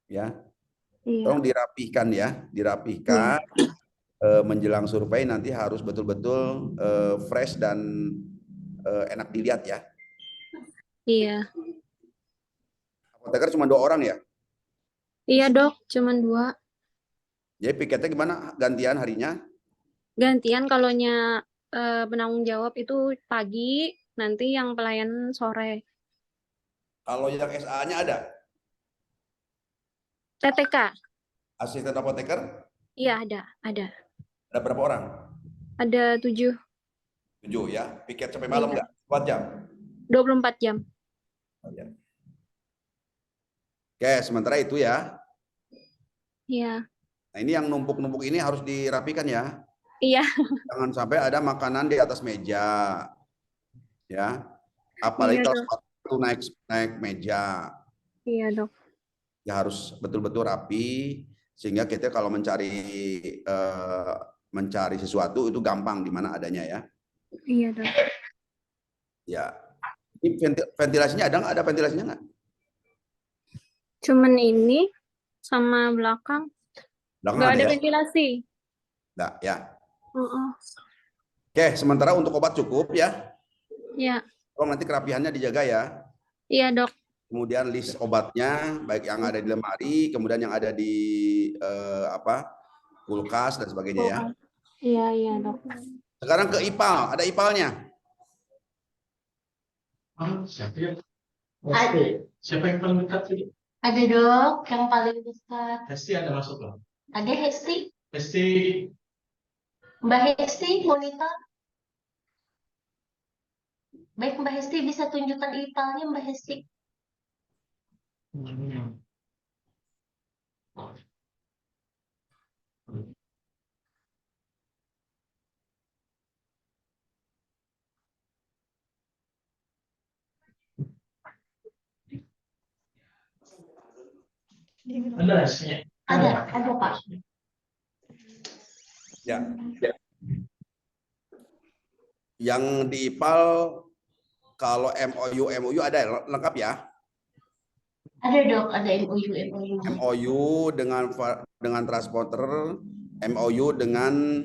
Ya. Iya. Tolong dirapihkan ya, dirapihkan. Menjelang survei nanti harus betul-betul fresh dan enak dilihat ya. Iya. Apoteker cuma 2 orang ya? Iya dok, cuman 2. Jadi piketnya gimana gantian harinya? Gantian kalaunya penanggung jawab itu pagi, nanti yang pelayanan sore. Kalau yang SA-nya ada? TTK? Asisten apoteker? Iya ada. Ada berapa orang? Ada 7. 7 ya. Piket sampai malam Iya. nggak? 4 jam? 24 jam. Oh, ya. Oke, sementara itu ya. Iya. Nah, ini yang numpuk-numpuk ini harus dirapikan ya. Iya. Jangan sampai ada makanan di atas meja. Ya. Apalagi Iya, kalau Dok. sepatu naik meja. Iya dok. Ya harus betul-betul rapi sehingga kita kalau mencari sesuatu itu gampang di mana adanya ya. Iya dok. Ya. Ini ventilasinya ada nggak? Ada ventilasinya nggak? Cuman ini sama belakang. Belakang Nggak ada ada ya? ventilasi. Nggak, ya. Heeh. Oke, sementara untuk obat cukup ya. Iya. Tolong nanti kerapihannya dijaga ya. Iya dok. Kemudian list obatnya, baik yang ada di lemari, kemudian yang ada di kulkas dan sebagainya ya. Iya dok. Sekarang ke IPAL, ada IPAL-nya. Siapa yang paling dekat sih? Ada dok yang paling dekat. Hesti ada masuk loh. Ada Hesti. Hesti Mbak Hesti monitor. Baik Mbak Hesti bisa tunjukkan ipalnya Mbak Hesti. ada hasilnya. Ada Pak. Ya. Yang di IPAL kalau MOU ada lengkap ya. Ada dok, ada MOU. MOU dengan transporter, MOU dengan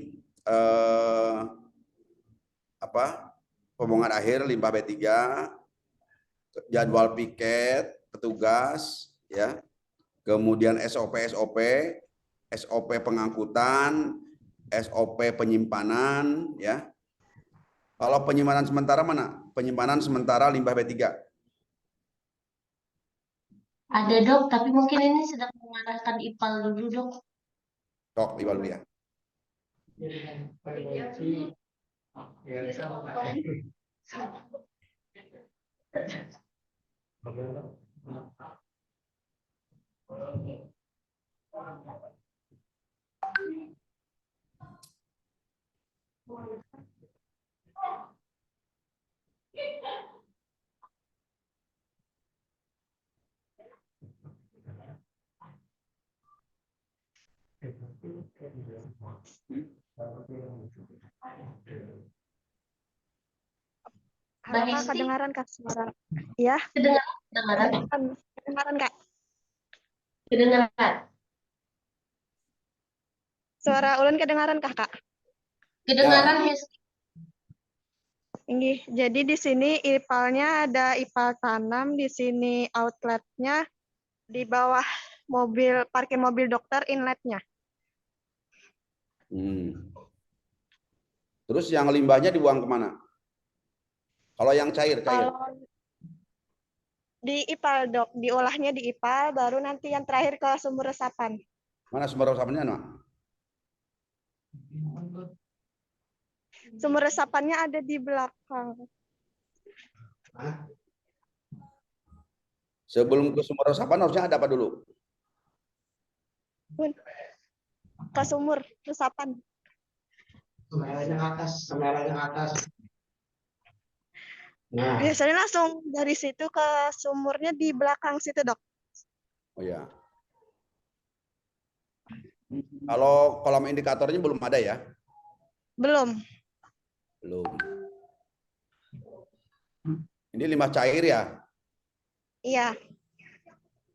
pembuangan akhir limbah B3, jadwal piket, petugas, ya. Kemudian SOP pengangkutan, SOP penyimpanan, ya. Kalau penyimpanan sementara mana? Penyimpanan sementara limbah B3. Ada dok, tapi mungkin ini sedang mengarahkan ipal dulu dok. Dok, IPAL dulu ya. Mbak Hesti, Kedengaran kak suara? Ya. kedengaran? Kedengaran kak. Kedengeran. Suara ulun kedengaran Kak? Kedengaran Hesti. Inggih. Jadi di sini ipalnya ada ipal tanam, di sini outletnya, di bawah mobil parkir mobil dokter inletnya. Terus yang limbahnya dibuang kemana? Kalau yang cair. Kalau di ipal dok, diolahnya di ipal, baru nanti yang terakhir ke sumber resapan. Mana sumber resapannya, Nak? Sumber resapannya ada di belakang. Sebelum ke sumber resapan harusnya ada apa dulu? Ke sumur resapan. Kameranya atas, kameranya atas. Nah, Biasanya langsung dari situ ke sumurnya di belakang situ dok. Oh ya. Kalau kolom indikatornya belum ada ya? Belum. Belum. Ini limbah cair ya? Iya,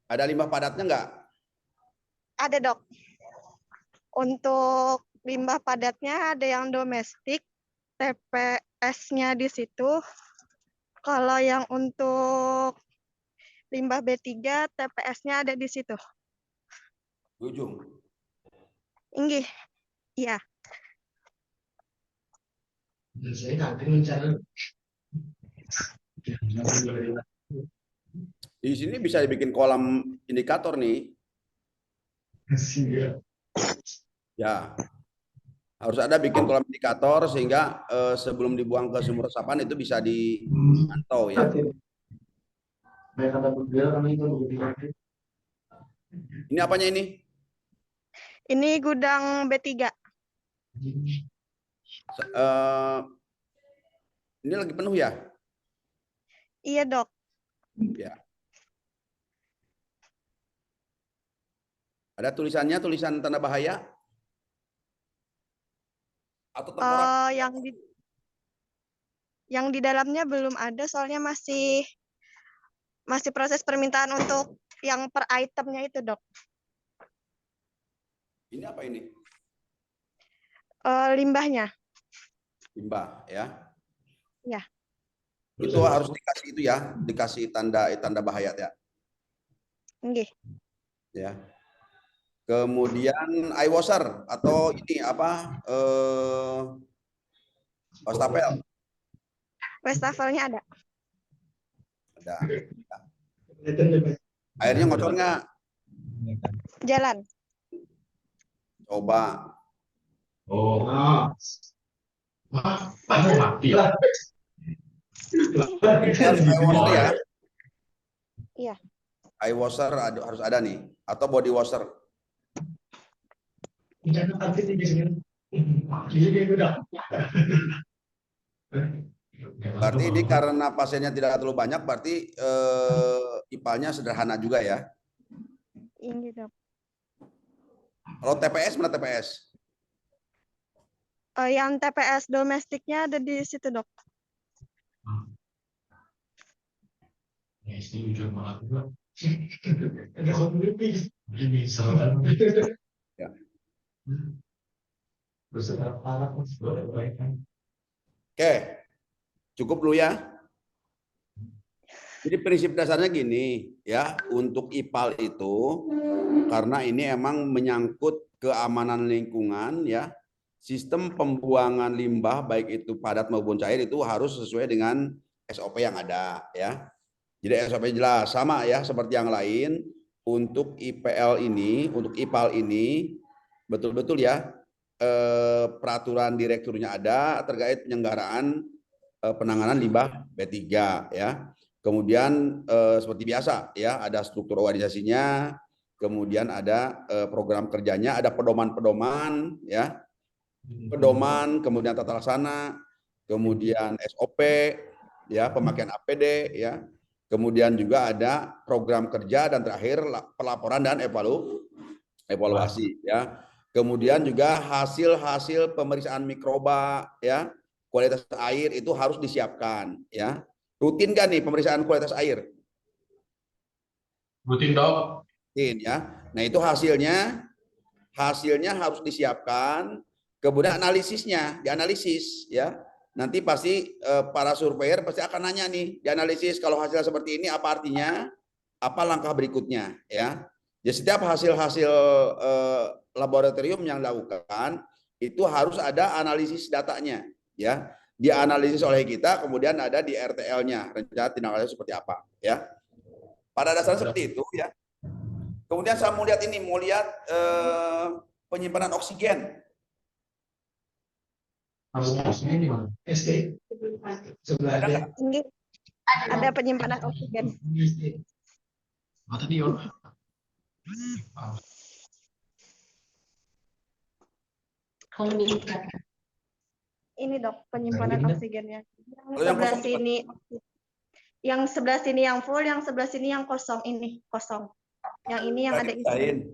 Ada limbah padatnya enggak? ada dok. Untuk limbah padatnya ada yang domestik, TPS-nya di situ. Kalau yang untuk limbah B3, TPS-nya ada di situ. Di ujung. Inggih. Iya. saya nanti mencari. Di sini bisa dibikin kolam indikator nih. Ya. Harus ada bikin kolam indikator sehingga sebelum dibuang ke sumur resapan itu bisa dimantau ya. Ini apanya ini? Ini gudang B3. Ini lagi penuh ya? Iya dok. Ya. Ada tulisannya, tulisan tanda bahaya? Atau tengkorak? Yang di dalamnya belum ada, soalnya masih proses permintaan untuk yang per itemnya itu dok. Ini apa ini? Limbahnya. Limbah ya? Ya. Itu harus dikasih itu ya, dikasih tanda bahaya ya. Nggih. Ya. Kemudian iWasher atau ini apa? Wastafel. Wastafelnya ada. Ada. Airnya ngocor nggak? Jalan. Coba. Oh, mati lah. Harus iWasher ya? Iya. iWasher harus ada nih, atau body washer. Berarti ini karena pasiennya tidak terlalu banyak, berarti ipalnya sederhana juga ya. Ini dok. Kalau TPS mana TPS? Yang TPS domestiknya ada di situ dok. Ya. Oke, cukup dulu ya. Jadi prinsip dasarnya gini ya, untuk IPAL itu karena ini emang menyangkut keamanan lingkungan ya, sistem pembuangan limbah baik itu padat maupun cair itu harus sesuai dengan SOP yang ada ya. Jadi SOP jelas sama ya seperti yang lain. Untuk IPL ini, untuk IPAL ini betul-betul ya peraturan direkturnya ada terkait penyelenggaraan penanganan limbah B3 ya. Kemudian seperti biasa ya, ada struktur organisasinya, kemudian ada program kerjanya, ada pedoman-pedoman ya. Pedoman, kemudian tata laksana, kemudian SOP ya, pemakaian APD ya. Kemudian juga ada program kerja dan terakhir pelaporan dan evaluasi ya. Kemudian juga hasil-hasil pemeriksaan mikroba ya, kualitas air itu harus disiapkan ya. Rutin kan nih pemeriksaan kualitas air? Rutin dok. ya. Nah, itu hasilnya harus disiapkan, kemudian dianalisis ya. Nanti pasti para surveyor pasti akan nanya nih, dianalisis kalau hasil seperti ini apa artinya, apa langkah berikutnya ya. Jadi setiap hasil-hasil laboratorium yang dilakukan itu harus ada analisis datanya ya. Dianalisis oleh kita, kemudian ada di RTL-nya, rencana tindak lanjut seperti apa ya. Pada dasarnya seperti itu ya. Kemudian saya mau lihat penyimpanan oksigen. SD sebelah ada. Ini ada penyimpanan oksigen. Oh, tadi ya. Kalau di Ini dok penyimpanan oksigennya. Kalau yang kosong, Yang sebelah sini yang full, yang sebelah sini yang kosong. Ini kosong. Yang ini yang ada isi.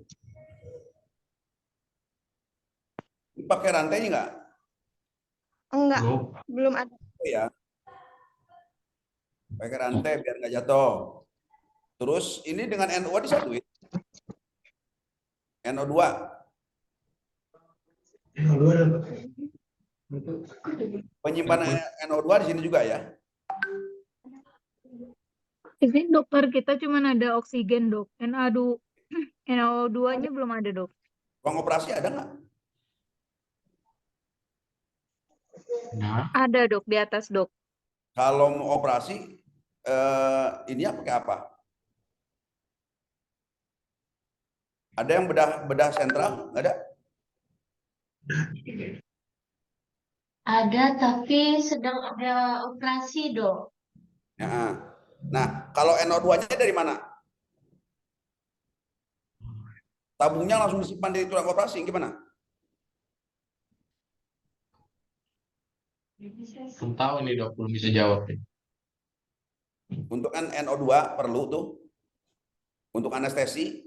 Pakai rantai enggak? Enggak, belum ada. Ya. Pakai rantai biar nggak jatuh. Terus ini dengan NO2 disatuin. NO2. Penyimpanan NO2 di sini juga ya. Ini dokter kita cuma ada oksigen dok. NO2-nya belum ada dok. Ruang operasi ada nggak? Nah, Ada dok di atas dok. Kalau mau operasi, ini pakai apa? Ada yang bedah sentral? Nggak ada? ada tapi sedang ada operasi dok. Ya. Nah, kalau NO2-nya dari mana? Tabungnya langsung disimpan di ruang operasi, gimana? belum tahu nih dok, belum bisa jawab nih. Untuk kan NO2 perlu tuh untuk anestesi.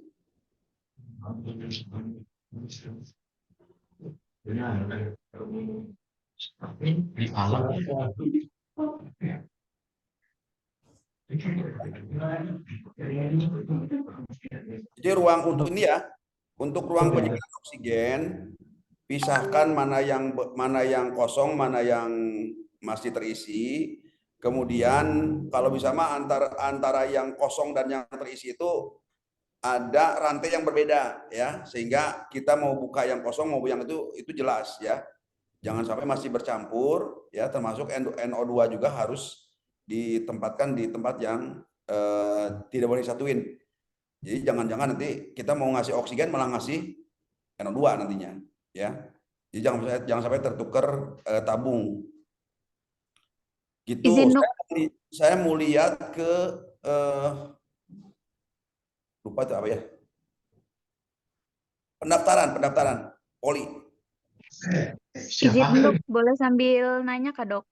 Di alam. Jadi ruang untuk ini ya, untuk ruang penyimpanan oksigen, pisahkan mana yang kosong, mana yang masih terisi. Kemudian kalau bisa mah antara yang kosong dan yang terisi itu ada rantai yang berbeda ya, sehingga kita mau buka yang kosong mau yang itu jelas ya. Jangan sampai masih bercampur ya, termasuk NO2 juga harus ditempatkan di tempat yang tidak boleh disatuin. Jadi jangan-jangan nanti kita mau ngasih oksigen malah ngasih NO2 nantinya ya. Jadi jangan sampai tertukar tabung. Gitu. Izin dok. Saya mau lihat ke lupa itu apa ya? Pendaftaran poli. Izin dok, boleh sambil nanya kak dok?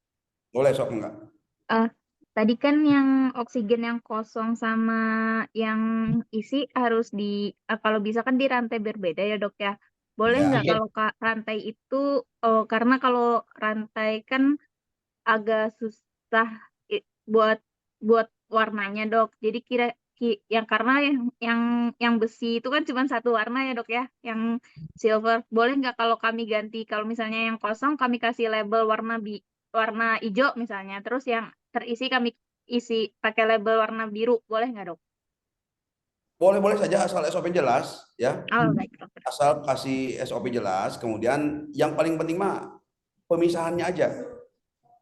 Boleh sok enggak? Tadi kan yang oksigen yang kosong sama yang isi harus kalau bisa kan di rantai berbeda ya dok ya. Boleh Ya. nggak kalau rantai itu, karena kalau rantai kan agak susah buat warnanya dok. Jadi karena yang besi itu kan cuma satu warna ya dok ya, yang silver. Boleh nggak kalau kami ganti, kalau misalnya yang kosong kami kasih label warna hijau misalnya, terus yang terisi kami isi pakai label warna biru, boleh nggak dok? Boleh saja asal SOP jelas ya. Oh baik dokter. Asal kasih SOP jelas, kemudian yang paling penting mah pemisahannya aja.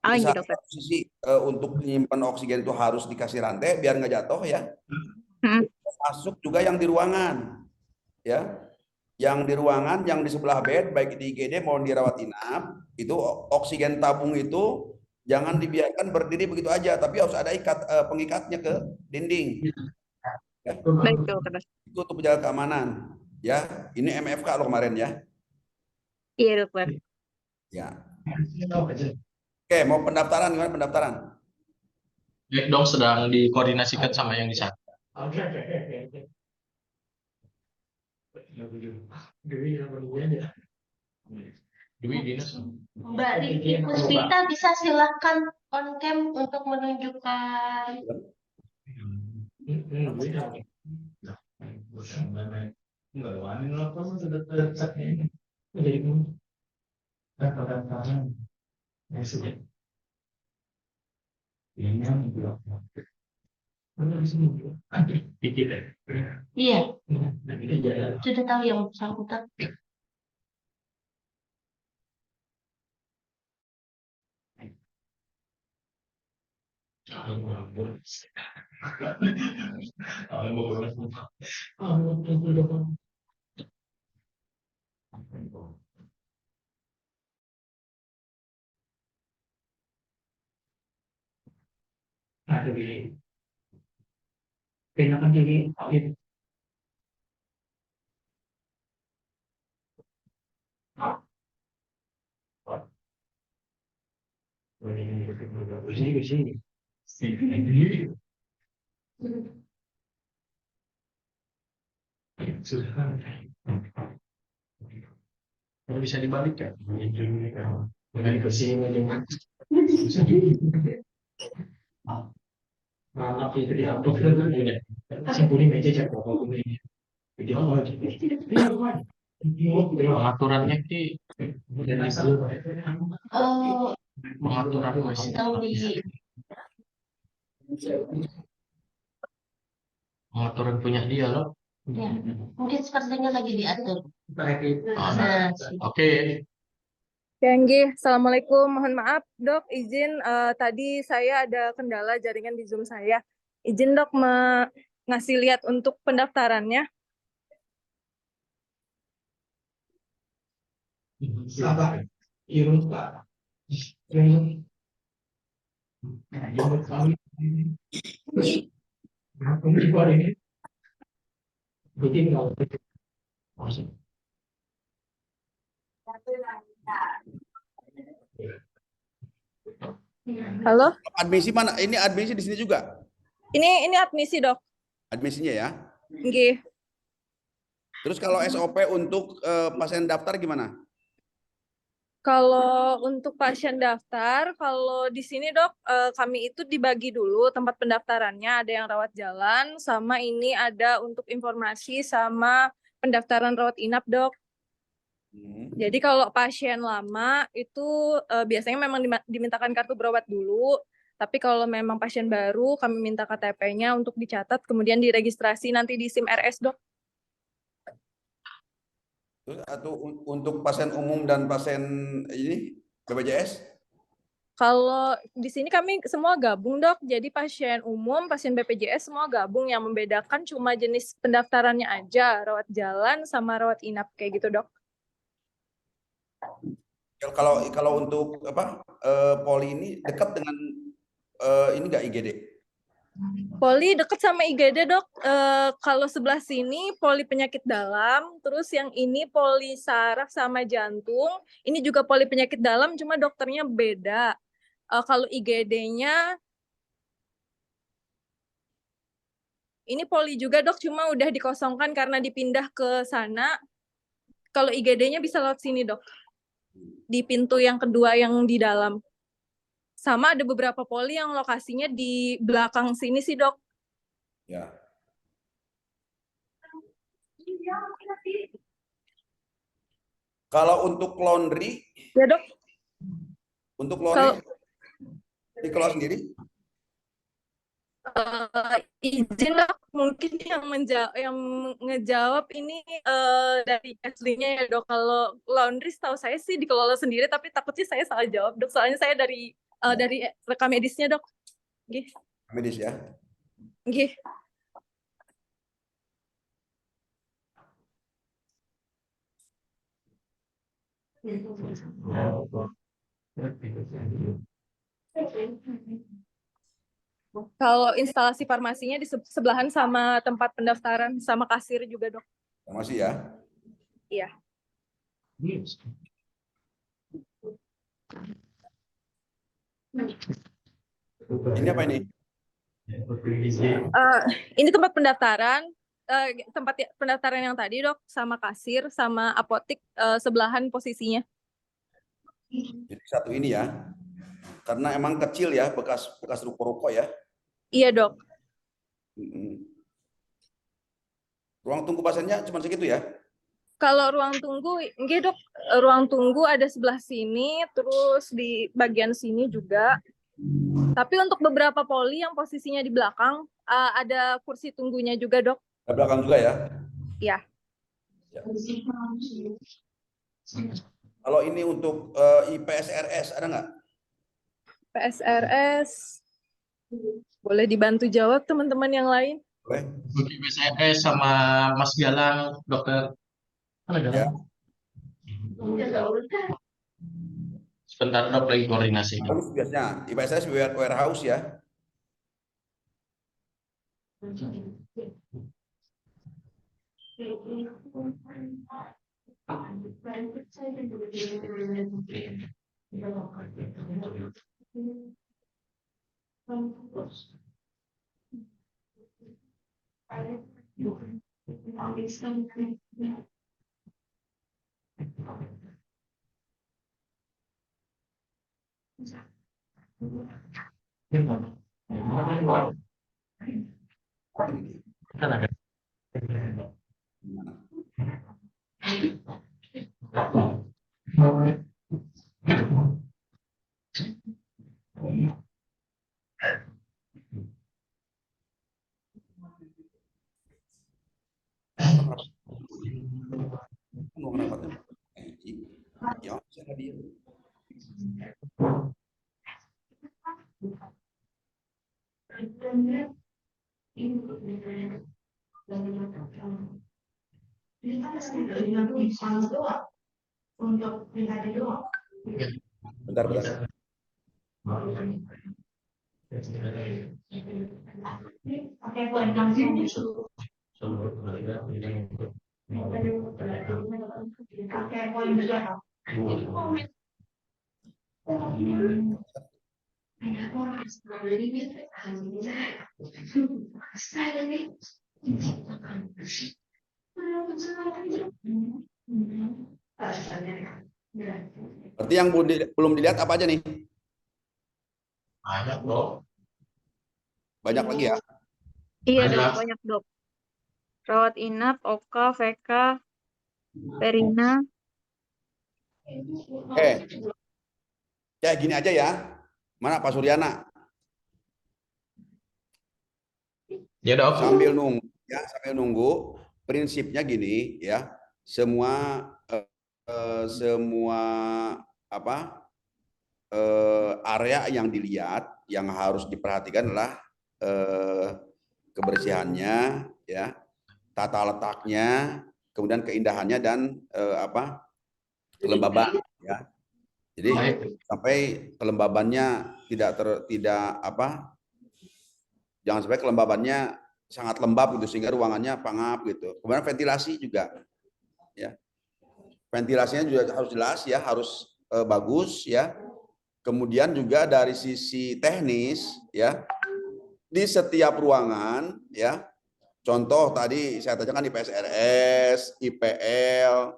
Oh iya Misal dokter. satu sisi untuk menyimpan oksigen itu harus dikasih rantai biar nggak jatuh ya. Masuk juga yang di ruangan ya. Yang di ruangan, yang di sebelah bed, baik di IGD maupun di rawat inap, itu oksigen tabung itu jangan dibiarkan berdiri begitu aja, tapi harus ada pengikatnya ke dinding. Ya. Baik dokter. Itu untuk menjaga keamanan. Ya, ini MFK loh kemarin ya. Iya dokter. Ya. Oke, mau pendaftaran gimana pendaftaran? Baik dong, sedang dikoordinasikan sama yang di sana. Dewi Dinas. Mbak Riki Puspita bisa silakan on cam untuk menunjukkan Enggak wani lah kamu sudah tercaknya ini. Jadi kadang-kadang ya sudah. Ini yang bilang. Mana di sini? Dikit ya. Iya, Nah, ini jalan. sudah tahu yang bersangkutan. Ada di kenakan diri itu. Sini. Sudah. Kalau bisa dibalik ya. Dengan kesini dengan maaf itu diupload kan udah. Simpulin meja cek pokok ini. Video lagi. Pengaturannya ki pengaturan masih Sedang di pengaturan punya dia loh. ya, mungkin sepertinya lagi diatur. Nah, oke. Nggih, Assalamualaikum. Mohon maaf, Dok. Izin tadi saya ada kendala jaringan di Zoom saya. Izin Dok ngasih lihat untuk pendaftarannya. Apa? Irun Pak. Irun. Irun kami. Ini buat ini. Bikin kalau masuk. Halo? Admisi mana? Ini admisi di sini juga. Ini admisi, Dok. Admisinya ya. Nggih. Terus kalau SOP untuk pasien daftar gimana? Kalau untuk pasien daftar, kalau di sini Dok, kami itu dibagi dulu tempat pendaftarannya. Ada yang rawat jalan, sama ini ada untuk informasi sama pendaftaran rawat inap, Dok. Jadi kalau pasien lama itu biasanya memang dimintakan kartu berobat dulu. Tapi kalau memang pasien baru, kami minta KTP-nya untuk dicatat, kemudian diregistrasi nanti di SIM RS, Dok. Terus atau untuk pasien umum dan pasien ini BPJS? Kalau di sini kami semua gabung, Dok. Jadi pasien umum, pasien BPJS semua gabung. Yang membedakan cuma jenis pendaftarannya aja, rawat jalan sama rawat inap kayak gitu, Dok. Kalau untuk apa poli ini dekat dengan ini nggak IGD? Poli deket sama IGD, Dok. Kalau sebelah sini poli penyakit dalam, terus yang ini poli saraf sama jantung. Ini juga poli penyakit dalam, cuma dokternya beda. Kalau IGD-nya ini poli juga, Dok, cuma udah dikosongkan karena dipindah ke sana. Kalau IGD-nya bisa lewat sini, Dok. Di pintu yang kedua yang di dalam. Sama ada beberapa poli yang lokasinya di belakang sini sih, Dok. Ya. Kalau untuk laundry, Ya, Dok. untuk laundry dikelola sendiri? Izin Dok, mungkin yang ngejawab ini dari aslinya ya, Dok. Kalau laundry setahu saya sih dikelola sendiri, tapi takutnya saya salah jawab, Dok. Soalnya saya dari rekam medisnya, Dok. Nggih. Medis ya. Nggih. Kalau instalasi farmasinya di sebelahan sama tempat pendaftaran, sama kasir juga, Dok. Farmasi ya. Iya. Ini apa ini? Ini tempat pendaftaran. Tempat pendaftaran yang tadi, Dok, sama kasir, sama apotik sebelahan posisinya. Jadi satu ini ya. Karena emang kecil ya, bekas ruko-ruko ya. Iya, Dok. Ruang tunggu pasiennya cuma segitu ya? Kalau ruang tunggu, enggak dok, ruang tunggu ada sebelah sini, terus di bagian sini juga. Tapi untuk beberapa poli yang posisinya di belakang, ada kursi tunggunya juga dok. Di belakang juga ya? Iya. Kalau ini untuk IPSRS ada nggak? PSRS, boleh dibantu jawab teman-teman yang lain? Boleh. Bagi BCS sama Mas Galang, dokter. Mana Ya. Galang? Sebentar dok, lagi koordinasi. Harus biasanya IPSRS warehouse ya. Kan ada. Ya, saya hadir. Bentar, bentar. Berarti yang belum dilihat apa aja nih? Banyak dok. Banyak lagi ya? Iya Banyak. dok, banyak dok. Rawat inap, Oka, VK, Perina. Ya gini aja ya. Mana Pak Suryana? Ya dok. Sambil nunggu ya, sambil nunggu. Prinsipnya gini ya. Semua area yang dilihat yang harus diperhatikan adalah kebersihannya ya, tata letaknya, kemudian keindahannya dan kelembaban ya. Jadi sampai kelembabannya jangan sampai kelembabannya sangat lembab gitu sehingga ruangannya pangap gitu. Kemudian ventilasi juga ya. Ventilasinya juga harus jelas ya, harus bagus ya. Kemudian juga dari sisi teknis ya, di setiap ruangan ya. Contoh tadi saya tanyakan IPSRS, IPL,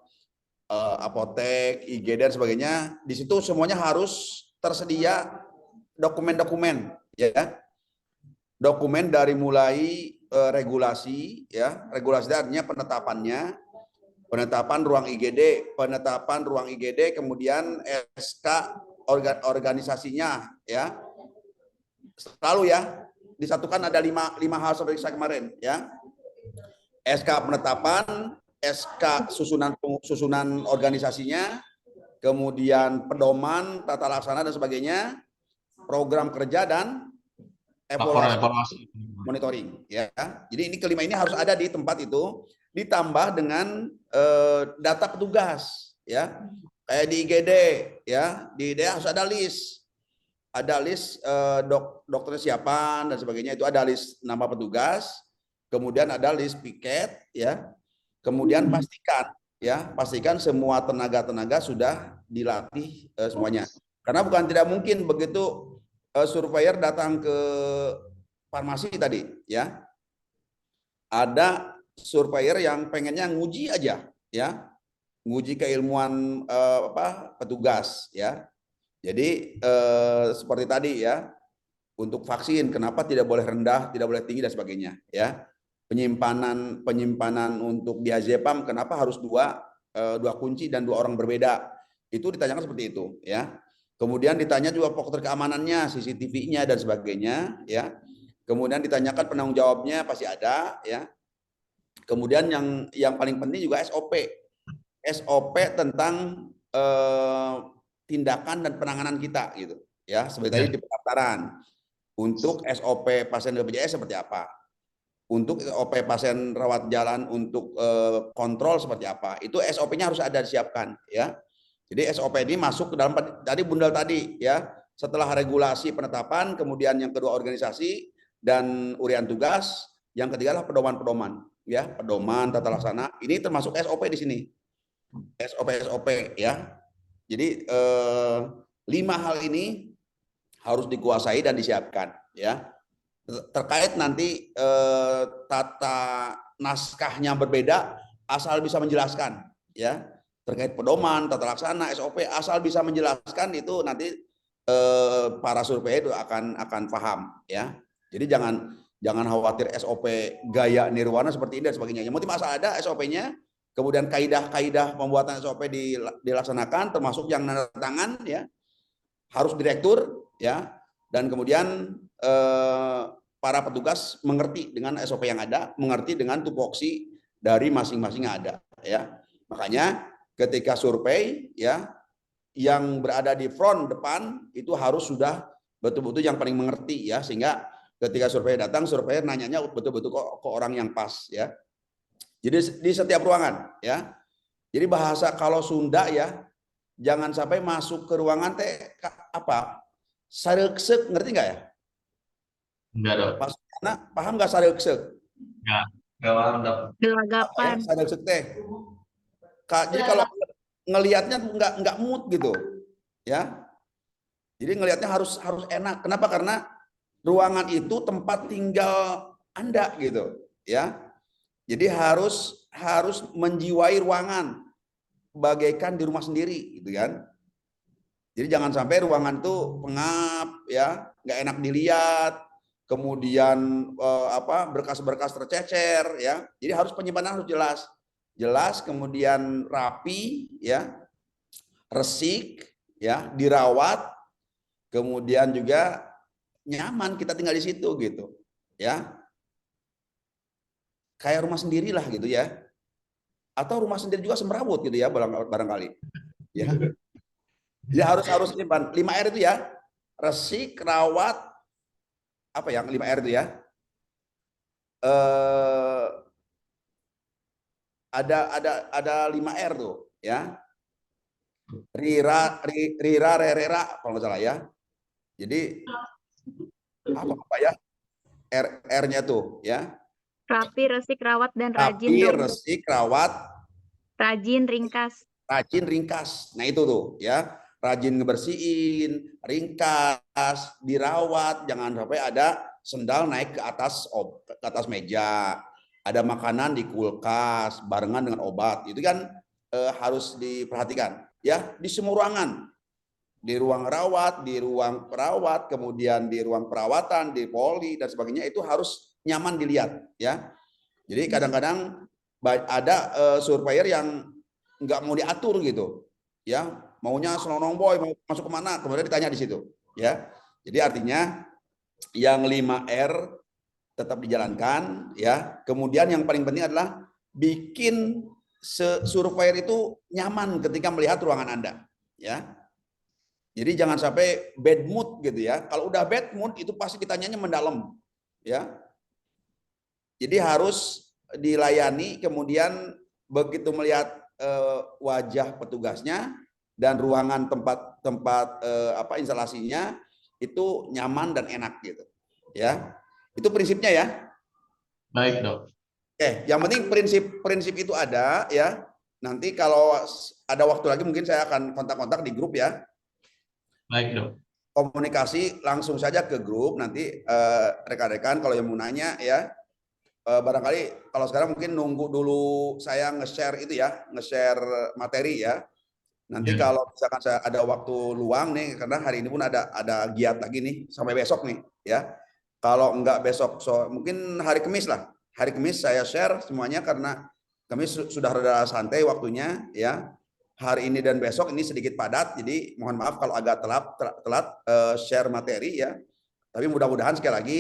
apotek, IGD dan sebagainya, di situ semuanya harus tersedia dokumen-dokumen ya. Dokumen dari mulai regulasi ya, regulasi artinya penetapan ruang IGD, kemudian SK organisasinya ya. Selalu ya disatukan ada lima hal seperti saya kemarin ya. SK penetapan, SK susunan organisasinya, kemudian pedoman, tata laksana dan sebagainya, program kerja dan evaluasi monitoring ya. Jadi ini kelima ini harus ada di tempat itu, ditambah dengan data petugas ya. Kayak di IGD ya, di IGD harus ada list. Ada list dokternya siapa dan sebagainya, itu ada list nama petugas, kemudian ada list piket ya. Kemudian pastikan semua tenaga sudah dilatih semuanya. Karena bukan tidak mungkin begitu surveyor datang ke farmasi tadi ya. Ada surveyor yang pengennya nguji aja ya. Nguji keilmuan petugas ya. Jadi seperti tadi ya, untuk vaksin kenapa tidak boleh rendah, tidak boleh tinggi dan sebagainya ya. penyimpanan untuk di Azepam kenapa harus dua kunci dan 2 orang berbeda. Itu ditanyakan seperti itu ya. Kemudian ditanya juga faktor keamanannya, CCTV-nya dan sebagainya ya. Kemudian ditanyakan penanggung jawabnya pasti ada ya. Kemudian yang paling penting juga SOP tentang tindakan dan penanganan kita gitu ya. Seperti tadi di pendaftaran. Untuk SOP pasien BPJS seperti apa? Untuk SOP pasien rawat jalan untuk kontrol seperti apa? Itu SOP-nya harus ada disiapkan ya. Jadi SOP ini masuk ke dalam tadi bundal tadi ya. Setelah regulasi penetapan, kemudian yang kedua organisasi dan urian tugas, yang ketiga adalah pedoman-pedoman ya, pedoman tata laksana. Ini termasuk SOP di sini. SOP ya. Jadi 5 hal ini harus dikuasai dan disiapkan ya. Terkait nanti tata naskahnya berbeda, asal bisa menjelaskan ya. Terkait pedoman, tata laksana, SOP, asal bisa menjelaskan itu nanti para survei itu akan paham ya. Jadi jangan khawatir SOP gaya nirwana seperti ini dan sebagainya. Yang penting asal ada SOP-nya, kemudian kaidah-kaidah pembuatan SOP dilaksanakan, termasuk yang nanda tangan ya, harus direktur ya, dan kemudian para petugas mengerti dengan SOP yang ada, mengerti dengan tupoksi dari masing-masing yang ada ya. Makanya ketika survei ya, yang berada di front depan itu harus sudah betul-betul yang paling mengerti ya, sehingga ketika survei datang, survei nanyanya betul-betul ke orang yang pas ya. Jadi di setiap ruangan ya. Jadi bahasa kalau Sunda ya, jangan sampai masuk ke ruangan apa? Sareksek, ngerti nggak ya? Enggak dong. Paham nggak sareksek? Enggak paham dong. Gelagapan. Sareksek teh. Jadi kalau ngelihatnya nggak mood gitu, ya. Jadi ngelihatnya harus enak. Kenapa? Karena ruangan itu tempat tinggal Anda gitu, ya. Jadi harus menjiwai ruangan bagaikan di rumah sendiri, gitu kan. Jadi jangan sampai ruangan itu pengap, ya, nggak enak dilihat, kemudian berkas-berkas tercecer, ya. Jadi harus penyimpanan harus jelas, kemudian rapi, ya, resik, ya, dirawat, kemudian juga nyaman kita tinggal di situ, gitu, ya. Kayak rumah sendiri lah, gitu ya. Atau rumah sendiri juga semrawut, gitu ya, barangkali, ya. Ya harus 5R itu ya, resik, rawat, apa yang 5R itu ya? Ada 5R tuh ya. Rira, rerera kalau nggak salah ya. Jadi apa ya? R-nya tuh ya. Rapi, resik, rawat, dan rajin. Rapi, resik, rawat, rajin, ringkas. Rajin, ringkas. Nah itu tuh ya. Rajin ngebersihin, ringkas, dirawat, jangan sampai ada sendal naik ke atas meja. Ada makanan di kulkas barengan dengan obat, itu kan harus diperhatikan ya, di semua ruangan, di ruang rawat, di ruang perawat, kemudian di ruang perawatan, di poli dan sebagainya, itu harus nyaman dilihat ya. Jadi kadang-kadang ada surveyor yang nggak mau diatur gitu ya, maunya selonong boy, mau masuk kemana, kemudian ditanya di situ ya. Jadi artinya yang 5R tetap dijalankan ya. Kemudian yang paling penting adalah bikin surveyor itu nyaman ketika melihat ruangan Anda ya. Jadi jangan sampai bad mood gitu ya. Kalau udah bad mood itu pasti ditanyanya mendalam ya. Jadi harus dilayani, kemudian begitu melihat wajah petugasnya dan ruangan tempat instalasinya itu nyaman dan enak gitu ya. Itu prinsipnya ya. Baik, Dok. Oke, yang penting prinsip itu ada ya. Nanti kalau ada waktu lagi mungkin saya akan kontak-kontak di grup ya. Baik, Dok. Komunikasi langsung saja ke grup, nanti rekan-rekan kalau yang mau nanya ya. Barangkali kalau sekarang mungkin nunggu dulu saya nge-share itu ya, nge-share materi ya. Nanti kalau misalkan saya ada waktu luang nih, karena hari ini pun ada giat lagi nih sampai besok nih ya. Kalau enggak besok, mungkin hari Kamis lah. hari Kamis saya share semuanya karena Kamis sudah rada santai waktunya ya. Hari ini dan besok ini sedikit padat, jadi mohon maaf kalau agak telat share materi ya. Tapi mudah-mudahan sekali lagi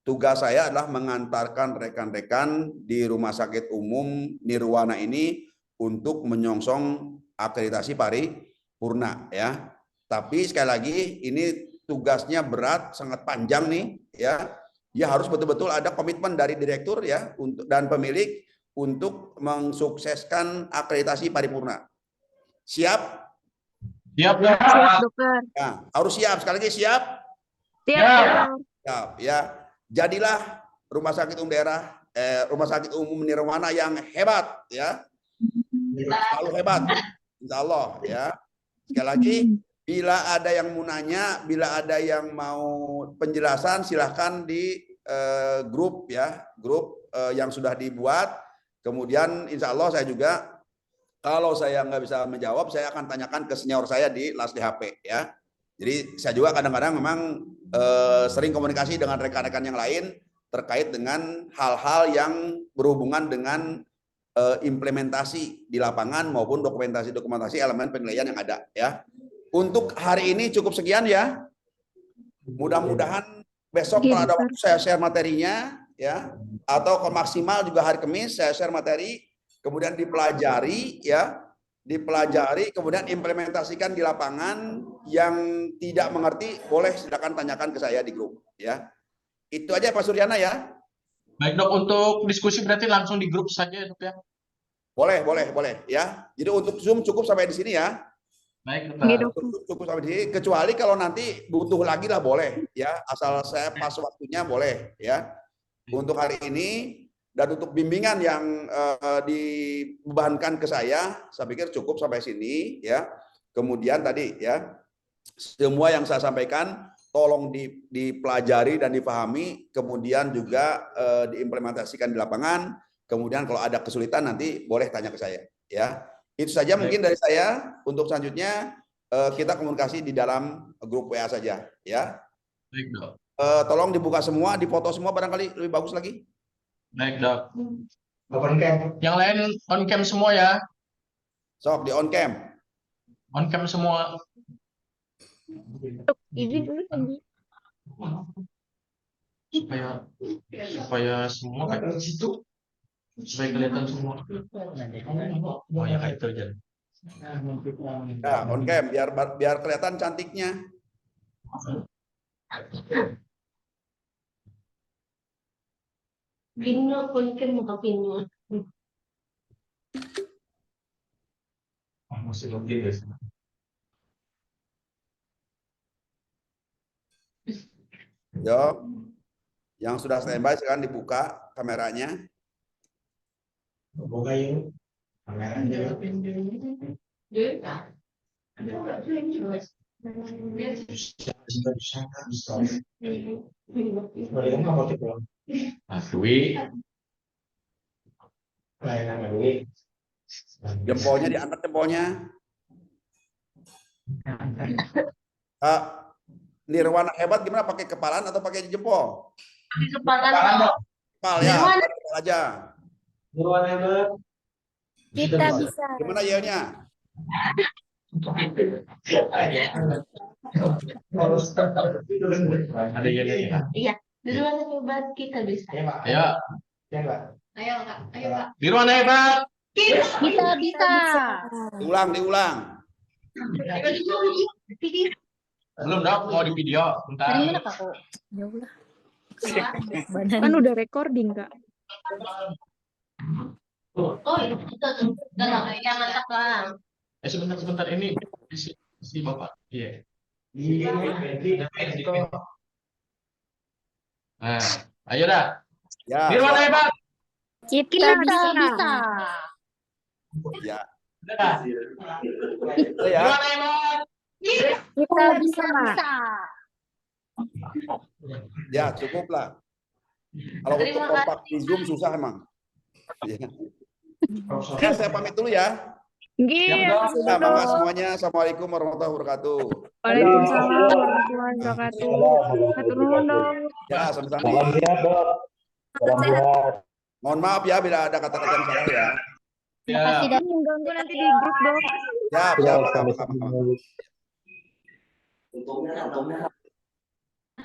tugas saya adalah mengantarkan rekan-rekan di Rumah Sakit Umum Nirwana ini untuk menyongsong akreditasi paripurna ya. Tapi sekali lagi ini tugasnya berat, sangat panjang nih ya. Ya harus betul-betul ada komitmen dari direktur ya dan pemilik untuk mensukseskan akreditasi paripurna. Siap? Siap, Siap, dokter. Ya, harus siap. Sekali lagi siap? Siap, Ya. dokter. Siap ya. Jadilah Rumah Sakit Umum Daerah Rumah Sakit Umum Nirwana yang hebat ya. Selalu hebat. Insya Allah ya. Sekali lagi, bila ada yang mau nanya, bila ada yang mau penjelasan, silahkan di grup ya, grup yang sudah dibuat. Kemudian insya Allah saya juga, kalau saya nggak bisa menjawab, saya akan tanyakan ke senior saya di LAS DHP ya. Jadi saya juga kadang-kadang memang sering komunikasi dengan rekan-rekan yang lain terkait dengan hal-hal yang berhubungan dengan implementasi di lapangan maupun dokumentasi elemen penilaian yang ada ya. Untuk hari ini cukup sekian ya. Mudah-mudahan besok kalau ada waktu saya share materinya ya, atau kalau maksimal juga hari Kamis saya share materi, kemudian dipelajari ya, kemudian implementasikan di lapangan. Yang tidak mengerti boleh silakan tanyakan ke saya di grup ya. Itu aja Pak Suryana ya. Baik dok, untuk diskusi berarti langsung di grup saja ya dok ya. Boleh ya. Jadi untuk Zoom cukup sampai di sini ya. Baik dokter. Cukup sampai di sini. Kecuali kalau nanti butuh lagi lah boleh ya. Asal saya pas waktunya boleh ya. Untuk hari ini dan untuk bimbingan yang dibebankan ke saya pikir cukup sampai sini ya. Kemudian tadi ya, semua yang saya sampaikan tolong dipelajari dan dipahami, kemudian juga diimplementasikan di lapangan. Kemudian kalau ada kesulitan nanti boleh tanya ke saya ya. Itu saja mungkin dari saya. Untuk selanjutnya kita komunikasi di dalam grup WA saja ya. Baik dok. Tolong dibuka semua, dipoto semua barangkali lebih bagus lagi. Baik dok. On cam. Yang lain on cam semua ya. Sok di on cam. On cam semua. Izin dulu tadi. Supaya semua kayak situ. Supaya kelihatan semua. Oh ya kayak itu aja. Nah, on cam biar kelihatan cantiknya. Pino con muka pino. Masih login guys. Yo, yang sudah standby sekarang dibuka kameranya. Buka yuk kameranya. Jempolnya diangkat jempolnya. Nirwana hebat gimana, pakai kepalan atau pakai jempol? Kepala. Kepal ya, kepal aja. Nirwana hebat. Kita bisa. Gimana yelnya? Ada yang Iya, Nirwana hebat, kita bisa. Ayo. Ayo Kak, ayo Kak. Nirwana hebat. Kita bisa. Diulang. Belum dok, mau di video. Bentar. Dari mana Kak? Ya udah. Kan udah recording, Kak. Oh, kita yang masak lah. Sebentar ini si bapak. Iya. Nah, ayo dah. Ya. Nirwana hebat. Kita bisa. Ya. Udah. Itu ya. Nirwana hebat. Kita bisa. Ya, cukup lah. Kalau untuk kompak di Zoom susah emang. Ya. Oke, saya pamit dulu ya. Nggih, Nah, mangga semuanya. Assalamualaikum warahmatullahi wabarakatuh. Waalaikumsalam warahmatullahi wabarakatuh. Hatur nuhun, Dok. Ya, sama-sama. Salam sehat, Dok. Salam sehat. Mohon maaf ya bila ada kata-kata yang salah ya. Terima kasih, Dok. Mengganggu nanti di grup, Dok. Siap, Ya, siap, sampai siap. sini.